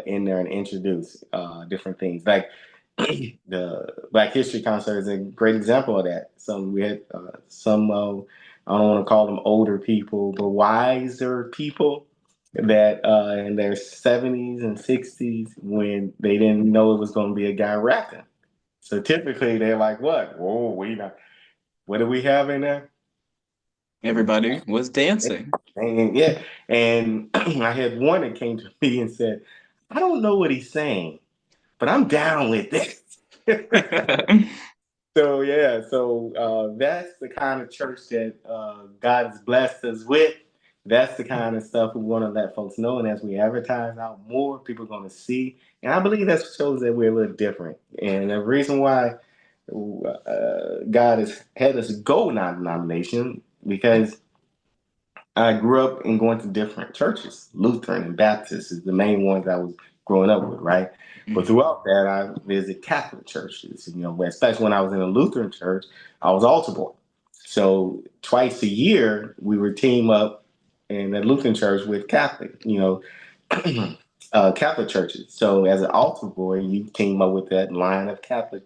in there and introduce different things. Like the Black History concert is a great example of that. We had some I don't want to call them older people, but wiser people that in their 70s and 60s when they didn't know it was going to be a guy rapping. So typically they're like, "What? Whoa, we not. What do we have in there?" Everybody was dancing. And yeah, and I had one that came to me and said, "I don't know what he's saying, but I'm down with this." So yeah, so that's the kind of church that God has blessed us with. That's the kind of stuff we want to let folks know, and as we advertise out more, people are going to see. And I believe that shows that we're a little different. And the reason why God has had us go non-denomination because I grew up in going to different churches. Lutheran and Baptist is the main ones I was growing up with, right? But Mm. throughout that, I visited Catholic churches. Especially when I was in a Lutheran church, I was altar boy. So twice a year, we would team up in the Lutheran church with Catholic, Catholic churches. So as an altar boy, you team up with that line of Catholic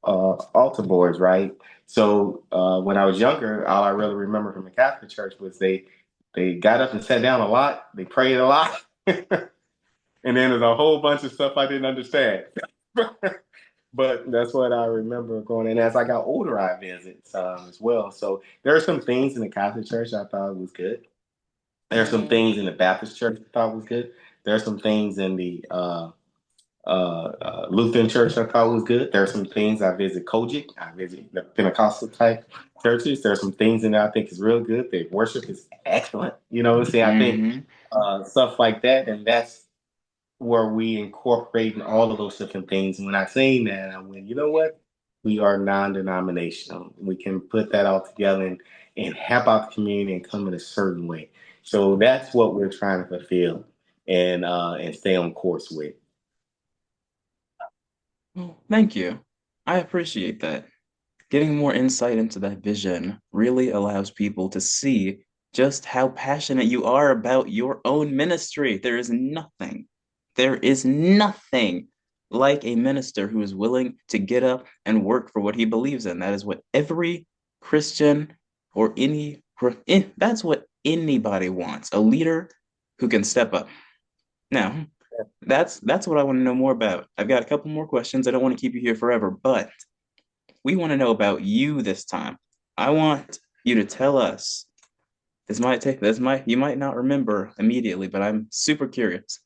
altar boys, right? So when I was younger, all I really remember from the Catholic church was they got up and sat down a lot, they prayed a lot, and then there's a whole bunch of stuff I didn't understand. But that's what I remember going in. As I got older, I visit as well. So there are some things in the Catholic church I thought was good. There are some things in the Baptist church I thought was good. There are some things in the Lutheran church I thought was good. There are some things I visit Kojic. I visit the Pentecostal type churches. There are some things in there I think is real good. The worship is excellent. You know what I'm saying? I think Hmm. stuff like that, and that's where we incorporate all of those different things. And when I say that, I went, you know what? We are non-denominational. We can put that all together and help out the community and come in a certain way. So that's what we're trying to fulfill and stay on course with. Well, thank you. I appreciate that. Getting more insight into that vision really allows people to see just how passionate you are about your own ministry. There is nothing like a minister who is willing to get up and work for what he believes in. That is what every Christian or that's what anybody wants. A leader who can step up. Now, that's what I want to know more about. I've got a couple more questions. I don't want to keep you here forever, but we want to know about you this time. I want you to tell us. You might not remember immediately, but I'm super curious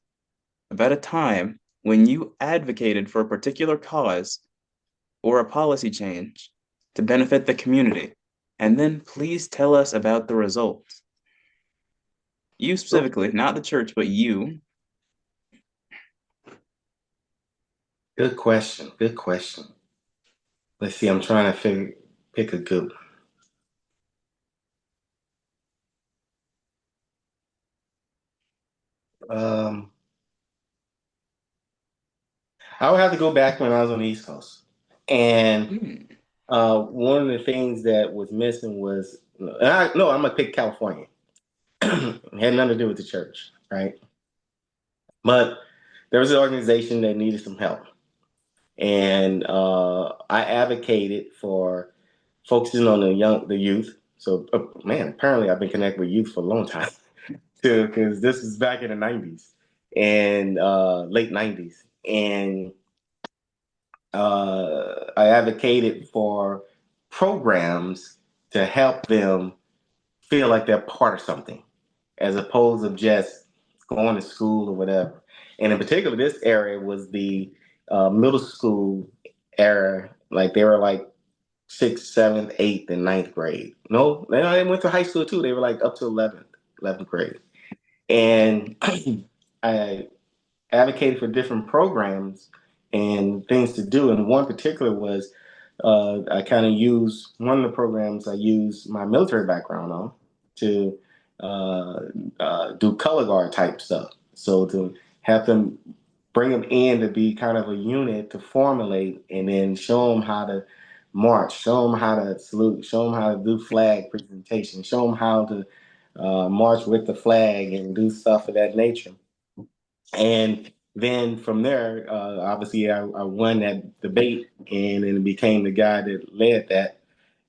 about a time when you advocated for a particular cause or a policy change to benefit the community. And then please tell us about the results. You specifically, not the church, but you. Good question. Good question. Let's see. I'm trying to pick a good one. I would have to go back when I was on the East Coast, and Hmm. one of the things that was missing was no. I'm gonna pick California. It had nothing to do with the church, right? But there was an organization that needed some help, and I advocated for focusing on the youth. So, man, apparently I've been connected with youth for a long time too, because this is back in the '90s and late '90s, and I advocated for programs to help them feel like they're part of something, as opposed to just going to school or whatever. And in particular, this area was the middle school era. Like they were like sixth, seventh, eighth, and ninth grade. No, they went to high school too. They were like up to 11th grade. And I advocated for different programs and things to do. And one particular was I kind of used one of the programs I used my military background on to uh, do color guard type stuff. So to have them bring them in to be kind of a unit to formulate and then show them how to march, show them how to salute, show them how to do flag presentation, show them how to march with the flag and do stuff of that nature. And then from there, obviously, I won that debate and then became the guy that led that.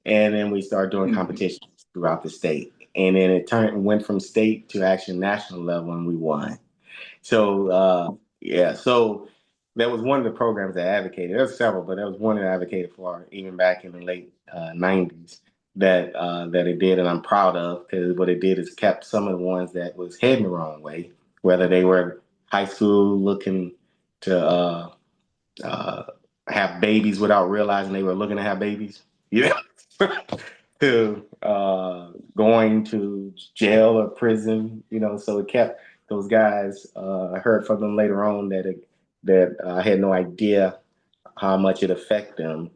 And then we started doing Hmm. competitions throughout the state. And then it went from state to actually national level, and we won. So yeah, so that was one of the programs I advocated. There were several, but that was one that I advocated for even back in the late '90s that it did, and I'm proud of because what it did is kept some of the ones that was heading the wrong way, whether they were high school looking to uh, have babies without realizing they were looking to have babies, you know, to going to jail or prison, so it kept those guys. I heard from them later on that I had no idea how much it affected them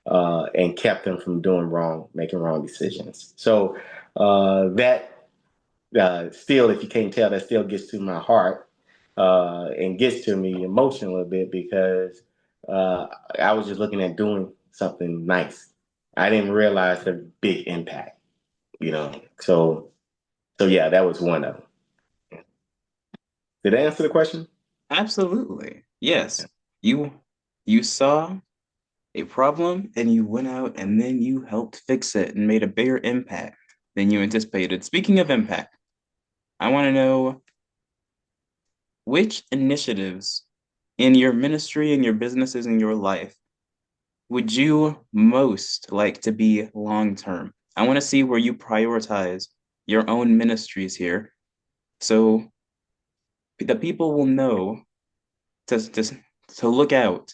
and kept them from doing wrong, making wrong decisions. So that still, if you can't tell, that still gets to my heart and gets to me emotionally a bit because uh, I was just looking at doing something nice. I didn't realize the big impact, you know. So yeah, that was one of them. Did I answer the question? Absolutely. Yes. You you saw a problem and you went out and then you helped fix it and made a bigger impact than you anticipated. Speaking of impact, I want to know which initiatives in your ministry and your businesses in your life would you most like to be long term? I want to see where you prioritize your own ministries here so the people will know to look out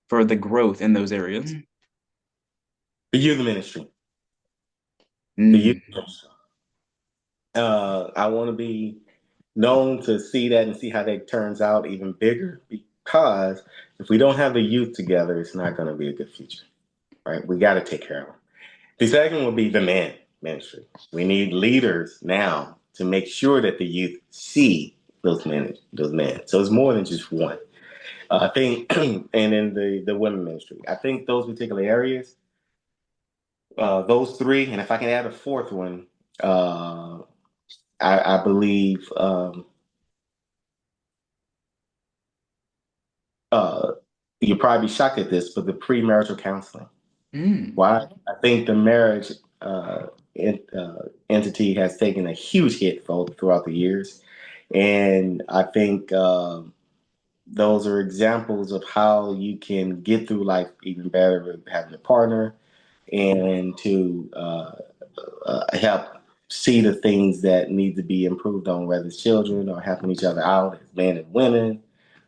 for the growth in those areas. The youth ministry. The youth Mm, ministry. I want to be known to see that and see how that turns out even bigger because if we don't have the youth together, it's not going to be a good future, right? We got to take care of them. The second would be the man ministry. We need leaders now to make sure that the youth see those men. So it's more than just one. I think, and in the women ministry, I think those particular areas, those three, and if I can add a fourth one, I believe uh, you'll probably be shocked at this, but the premarital counseling. mm. Why? I think the marriage entity has taken a huge hit throughout the years, and I think those are examples of how you can get through life even better with having a partner and to help see the things that need to be improved on, whether it's children or helping each other out as men and women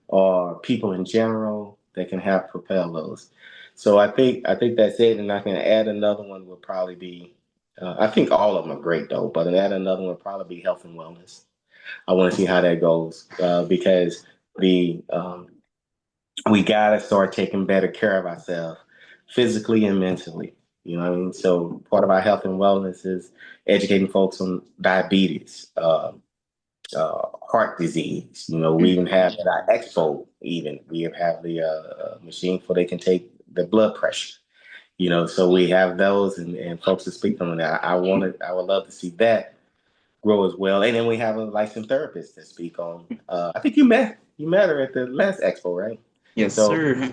or people in general that can help propel those. So I think that's it, and I can add another one would probably be. I think all of them are great though, but add another one would probably be health and wellness. I want to see how that goes because the we gotta start taking better care of ourselves physically and mentally. You know what I mean? So part of our health and wellness is educating folks on diabetes, heart disease. You know, we even have at our expo, even we have the machine for they can take the blood pressure. You know, so we have those and folks to speak on that. I would love to see that grow as well. And then we have a licensed therapist to speak on. I think you met her at the last expo, right? Yes, So sir.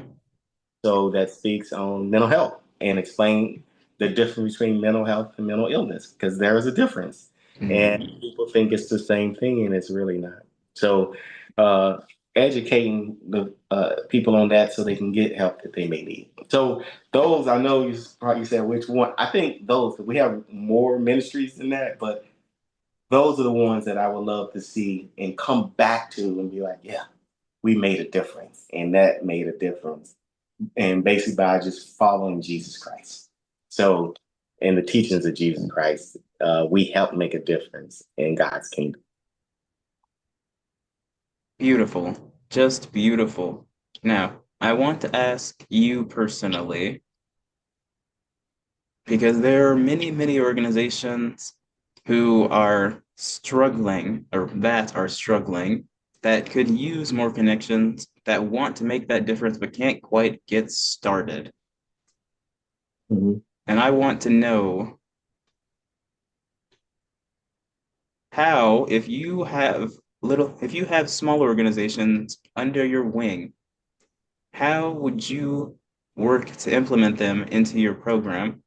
so that speaks on mental health and explain the difference between mental health and mental illness because there is a difference. And Mm. people think it's the same thing, and it's really not. So, uh, educating the people on that so they can get help that they may need. So, those I know you probably said which one. I think those we have more ministries than that, but those are the ones that I would love to see and come back to and be like, yeah, we made a difference, and that made a difference and basically by just following Jesus Christ. So, in the teachings of Jesus Christ, we help make a difference in God's kingdom. Beautiful. Just beautiful. Now, I want to ask you personally, because there are many, many organizations who are struggling or that are struggling that could use more connections, that want to make that difference but can't quite get started. Mhm. And I want to know how, if you have small organizations under your wing, how would you work to implement them into your program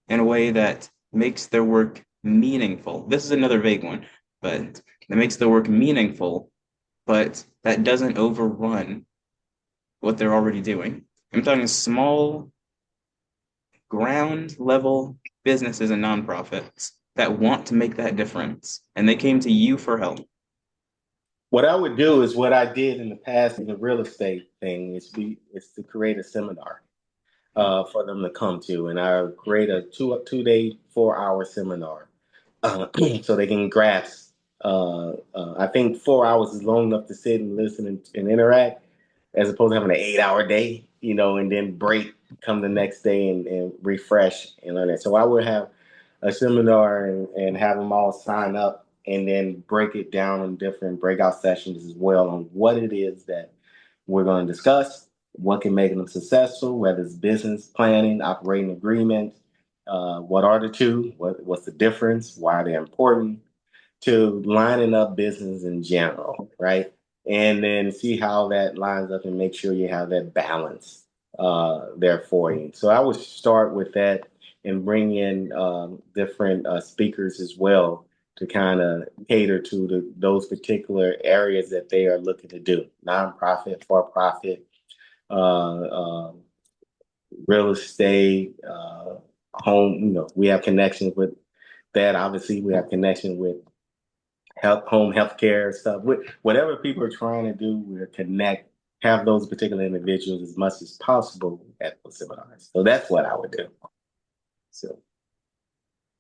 in a way that makes their work meaningful? This is another vague one, but that makes the work meaningful, but that doesn't overrun what they're already doing. I'm talking small, ground level businesses and nonprofits that want to make that difference, and they came to you for help. What I would do is what I did in the past in the real estate thing is to create a seminar for them to come to, and I create a two day 4 hour seminar so they can grasp. I think 4 hours is long enough to sit and listen and interact, as opposed to having an 8 hour day, you know, and then break, come the next day and refresh and learn it. So I would have a seminar and have them all sign up. and then break it down in different breakout sessions as well on what it is that we're going to discuss, what can make them successful, whether it's business planning, operating agreements, what are the two, what's the difference, why are they important, to lining up business in general, right? And then see how that lines up and make sure you have that balance there for you. So I would start with that and bring in different speakers as well to kind of cater to those particular areas that they are looking to do, nonprofit, for profit, uh, uh, real estate, home. We have connections with that. Obviously, we have connection with home health care stuff. Whatever people are trying to do, we connect, have those particular individuals as much as possible at those seminars. So that's what I would do. So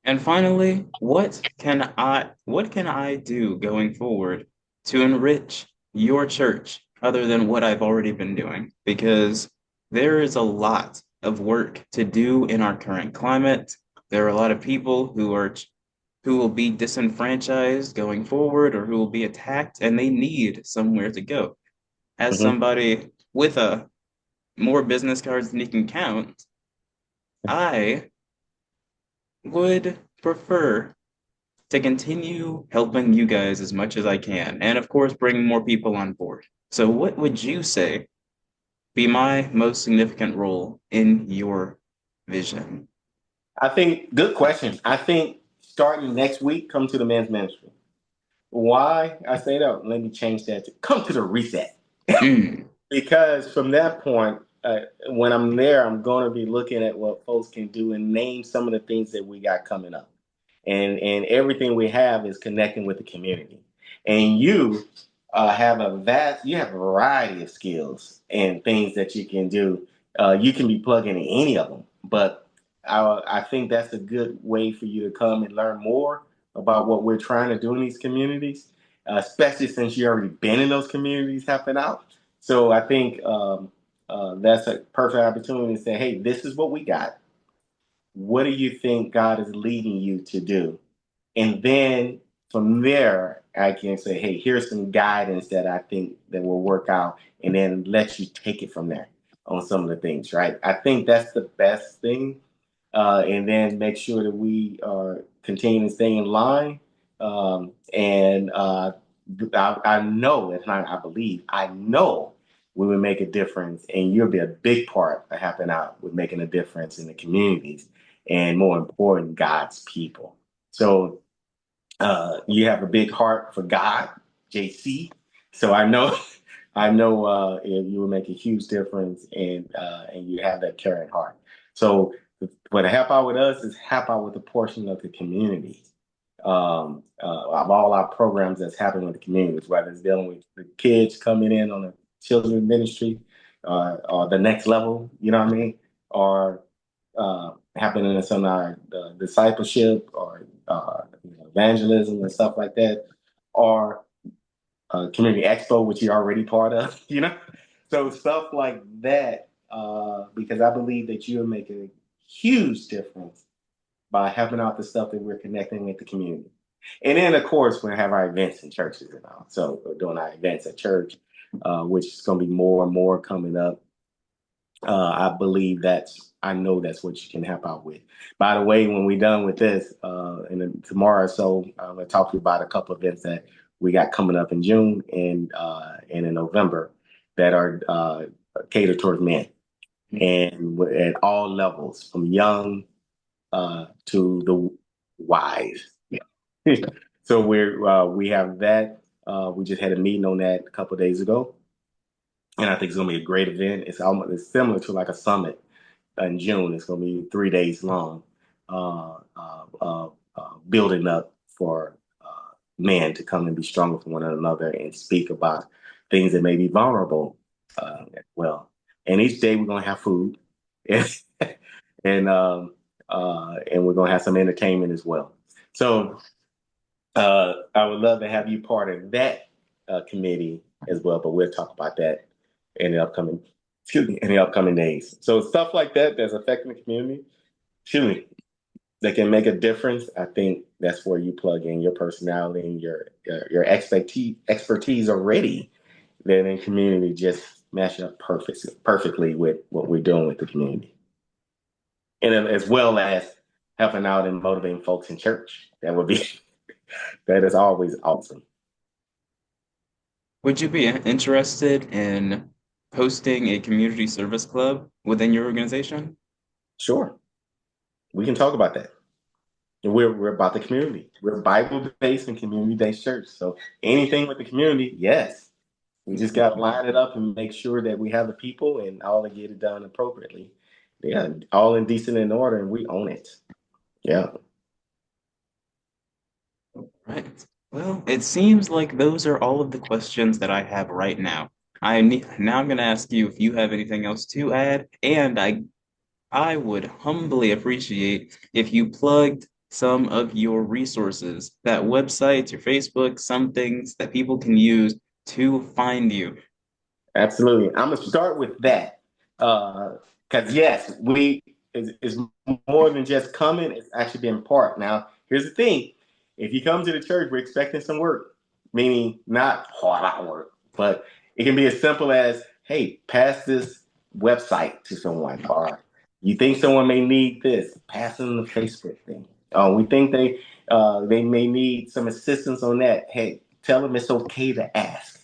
And finally, what can I do going forward to enrich your church other than what I've already been doing? Because there is a lot of work to do in our current climate. There are a lot of people who will be disenfranchised going forward or who will be attacked, and they need somewhere to go. As mhm. somebody with a more business cards than you can count, I would prefer to continue helping you guys as much as I can, and of course, bring more people on board. So, what would you say be my most significant role in your vision? I think good question. I think starting next week, come to the men's ministry. Why I say that? Let me change that to come to the reset. Mm, Because from that point, when I'm there, I'm going to be looking at what folks can do and name some of the things that we got coming up. And everything we have is connecting with the community. And you you have a variety of skills and things that you can do. You can be plugging in any of them, but I think that's a good way for you to come and learn more about what we're trying to do in these communities, especially since you already been in those communities helping out. So I think that's a perfect opportunity to say, hey, this is what we got. What do you think God is leading you to do? And then from there, I can say, hey, here's some guidance that I think that will work out, and then let you take it from there on some of the things, right? I think that's the best thing. And then make sure that we are continuing to stay in line. And I know, it's not I believe, I know we will make a difference, and you'll be a big part of helping out with making a difference in the communities, and more important, God's people. So you have a big heart for God, JC. So I know, I know you will make a huge difference, and you have that caring heart. So what help out with us is help out with a portion of the community. Of all our programs that's happening with the communities, whether it's dealing with the kids coming in on the children's ministry, or the next level, you know what I mean, or happening in some of our discipleship, or evangelism and stuff like that, or community expo, which you're already part of, So stuff like that, because I believe that you're making a huge difference by helping out the stuff that we're connecting with the community. And then, of course, we have our events in churches and all. So we're doing our events at church, which is going to be more and more coming up. I believe I know that's what you can help out with. By the way, when we're done with this, tomorrow or so, I'm going to talk to you about a couple of events that we got coming up in June and in November that are catered towards men, and at all levels, from young to the wise. So we have that. We just had a meeting on that a couple of days ago, and I think it's going to be a great event. It's similar to like a summit in June. It's going to be 3 days long, building up for men to come and be stronger for one another and speak about things that may be vulnerable as well. And each day we're going to have food, and we're going to have some entertainment as well. So I would love to have you part of that committee as well, but we'll talk about that in the upcoming days. So stuff like that that's affecting the community. Excuse me. that can make a difference, I think that's where you plug in your personality and your expertise already. Then in community just match up perfectly with what we're doing with the community, and as well as helping out and motivating folks in church. That would be that is always awesome. Would you be interested in hosting a community service club within your organization? Sure, we can talk about that. And we're about the community. We're Bible based and community based church. So anything with the community, yes. We just got to line it up and make sure that we have the people and all to get it done appropriately. Yeah, all in decent and order, and we own it. Yeah, Right. Well, it seems like those are all of the questions that I have right now. Now I'm going to ask you if you have anything else to add, and I would humbly appreciate if you plugged some of your resources, that websites, your Facebook, some things that people can use to find you. absolutely. I'm gonna start with that because yes, we is more than just coming. It's actually being part. Now, here's the thing: if you come to the church, we're expecting some work, meaning not hard work, but it can be as simple as, "Hey, pass this website to someone," or "You think someone may need this? Pass them the Facebook thing." Oh, we think they may need some assistance on that. Hey, tell them it's okay to ask,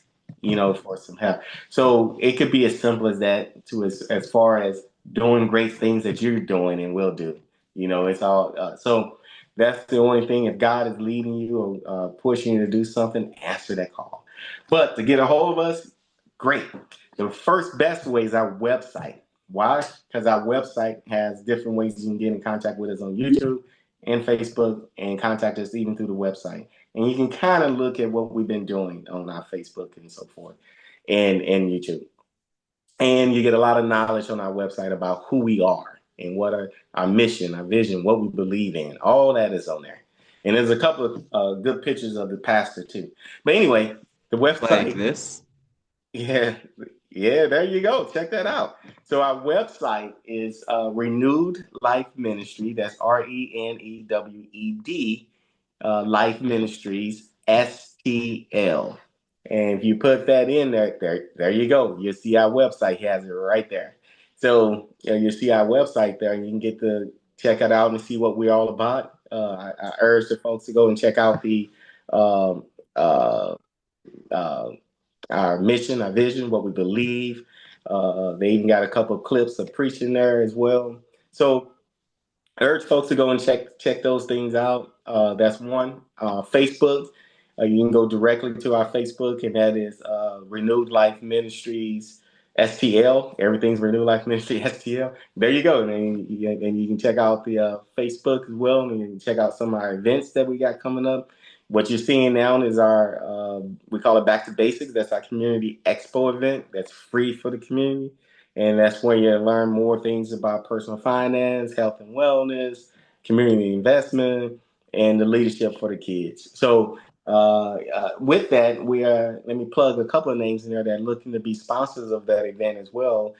for some help. So it could be as simple as that to as far as doing great things that you're doing and will do. It's all so that's the only thing. If God is leading you or pushing you to do something, answer that call. But to get a hold of us, great. The first best way is our website. Why? Because our website has different ways you can get in contact with us on YouTube and Facebook and contact us even through the website. And you can kind of look at what we've been doing on our Facebook and so forth and YouTube. And you get a lot of knowledge on our website about who we are and what our mission, our vision, what we believe in. All that is on there. And there's a couple of good pictures of the pastor too. But anyway, the Like website, this. yeah, yeah, there you go. Check that out. So our website is Renewed Life Ministry. That's RENEWED Life Ministries STL. And if you put that in there you go. You'll see our website has it right there. So you'll see our website there, and you can get to check it out and see what we're all about. I urge the folks to go and check out the um, uh, uh, our mission, our vision, what we believe. They even got a couple of clips of preaching there as well. So I urge folks to go and check those things out. That's one. Facebook, you can go directly to our Facebook, and that is Renewed Life Ministries STL. Everything's Renewed Life Ministry STL. There you go, and you can check out the Facebook as well, and you can check out some of our events that we got coming up. What you're seeing now is our we call it Back to Basics. That's our community expo event. That's free for the community. And that's where you learn more things about personal finance, health and wellness, community investment, and the leadership for the kids. So, with that, let me plug a couple of names in there that are looking to be sponsors of that event as well.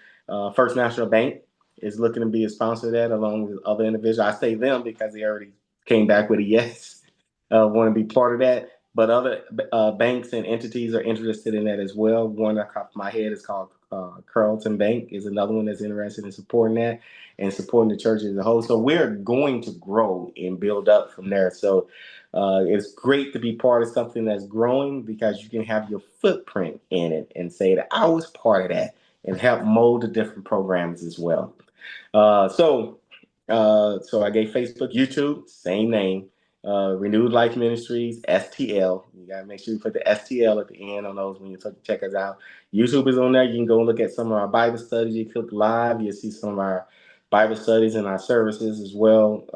First National Bank is looking to be a sponsor of that, along with other individuals. I say them because they already came back with a yes, want to be part of that. But other banks and entities are interested in that as well. One off my head is called Carlton Bank is another one that's interested in supporting that and supporting the church as a whole. So we're going to grow and build up from there. So it's great to be part of something that's growing because you can have your footprint in it and say that I was part of that and help mold the different programs as well. So I gave Facebook, YouTube, same name. Renewed Life Ministries, STL. You gotta make sure you put the STL at the end on those when you check us out. YouTube is on there. You can go and look at some of our Bible studies. You click live, you'll see some of our Bible studies and our services as well.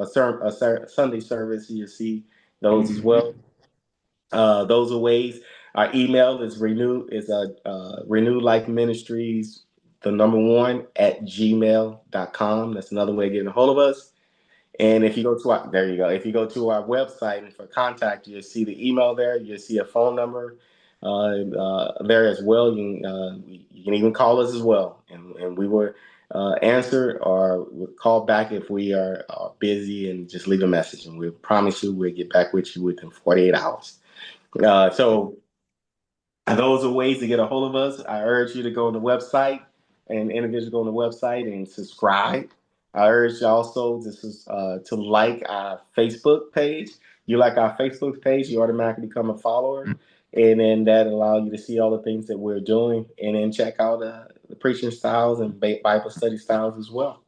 Sunday service, you'll see those as well. Those are ways. Our email is renewed life ministries, the number one at gmail.com. That's another way of getting a hold of us. And if you go to there you go. If you go to our website and for contact, you'll see the email there. You'll see a phone number there as well. You can even call us as well, and we will answer or call back if we are busy, and just leave a message, and we promise you we'll get back with you within 48 hours. So those are ways to get a hold of us. I urge you to go on the website, and individuals go on the website and subscribe. I urge you also to like our Facebook page. You like our Facebook page, you automatically become a follower, and then that allows you to see all the things that we're doing, and then check out the preaching styles and Bible study styles as well,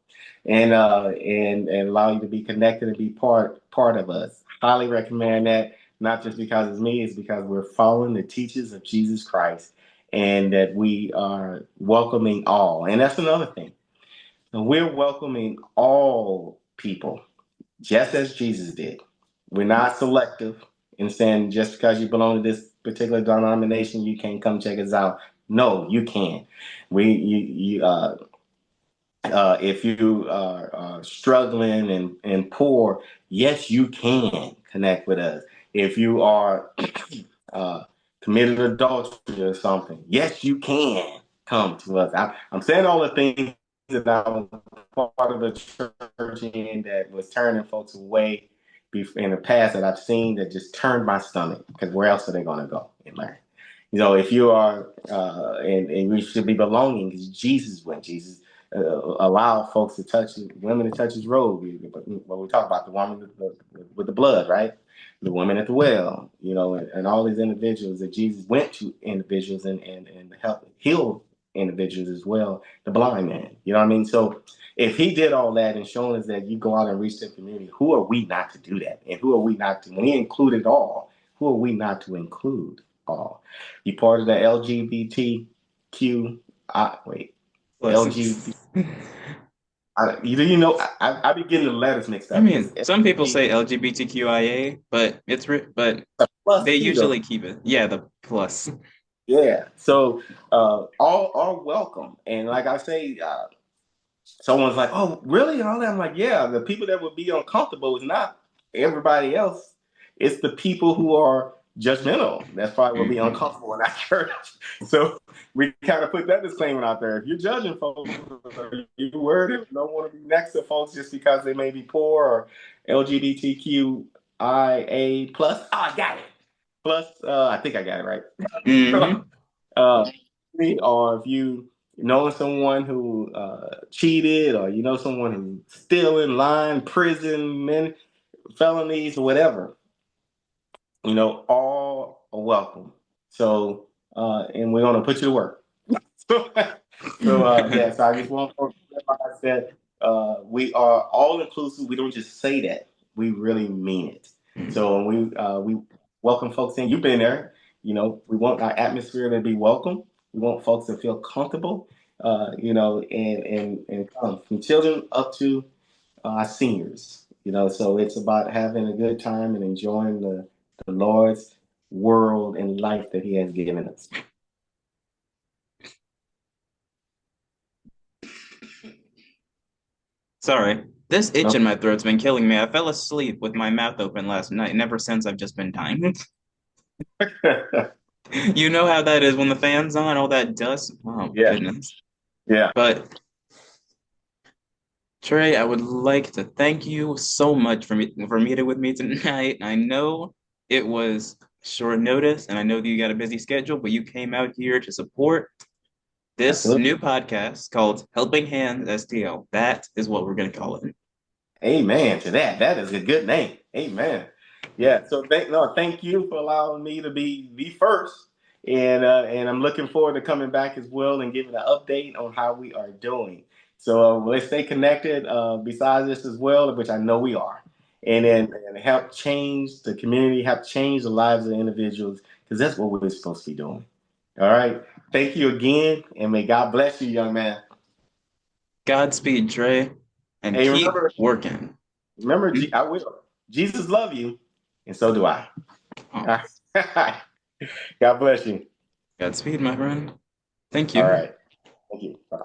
and allow you to be connected and be part of us. Highly recommend that. Not just because it's me, it's because we're following the teachings of Jesus Christ, and that we are welcoming all. And that's another thing. We're welcoming all people, just as Jesus did. We're not selective in saying just because you belong to this particular denomination, you can't come check us out. No, you can. If you are struggling and poor, yes, you can connect with us. If you are uh, committed adultery or something, yes, you can come to us. I'm saying all the things that I was part of the church in that was turning folks away in the past, that I've seen, that just turned my stomach, because where else are they going to go and learn? If you are, and we should be belonging, because Jesus went. Jesus allow folks to touch women to touch his robe. When we talk about the woman with the blood, right? The woman at the well, and all these individuals that Jesus went to, individuals, and help heal individuals as well. The blind man, you know what I mean? So if he did all that and showing us that you go out and reach the community, who are we not to do that? And who are we not to, when he included all, who are we not to include all? You part of the LGBTQ, wait, Lessons. LGBT. I be getting the letters mixed I up. It's mean, some people LGBT say LGBTQIA, but but plus they Q though. usually keep it. Yeah, the plus. Yeah. So all are welcome. And like I say, someone's like, "Oh, really?" And all that. I'm like, "Yeah." The people that would be uncomfortable is not everybody else. It's the people who are judgmental. That's probably will be Hmm. uncomfortable in our church. So we kind of put that disclaimer out there. If you're judging folks, or you're worried, if you don't want to be next to folks just because they may be poor or LGBTQIA plus, oh, I got it. Plus, I think I got it right. Hmm. uh, or if you know someone who cheated, or someone who's still in line, prison, felonies, or whatever, all are welcome. So, and we're going to put you to work. so, yeah, so I just want to realize that we are all inclusive. We don't just say that; we really mean it. So when we welcome folks in. You've been there. We want our atmosphere to be welcome. We want folks to feel comfortable. And come from children up to seniors. So it's about having a good time and enjoying the Lord's world and life that He has given us. Sorry. This itch No. in my throat's been killing me. I fell asleep with my mouth open last night, and ever since I've just been dying. You know how that is when the fan's on, all that dust. Oh, Yeah, goodness. yeah, But Trey, I would like to thank you so much for meeting with me tonight. I know it was short notice, and I know that you got a busy schedule, but you came out here to support this absolutely. new podcast called Helping Hands STL. That is what we're gonna call it. Amen to that. That is a good name. Amen. Yeah. So thank you for allowing me to be the first, and I'm looking forward to coming back as well and giving an update on how we are doing. So let's stay connected. Besides this as well, which I know we are, and help change the community, help change the lives of the individuals, because that's what we're supposed to be doing. All right. Thank you again, and may God bless you, young man. Godspeed, Trey, and Hey, keep remember, working. remember, Hmm? I will. Jesus love you, and so do I. Oh, All right. God bless you. Godspeed, my friend. Thank All you. right. Thank you. Bye.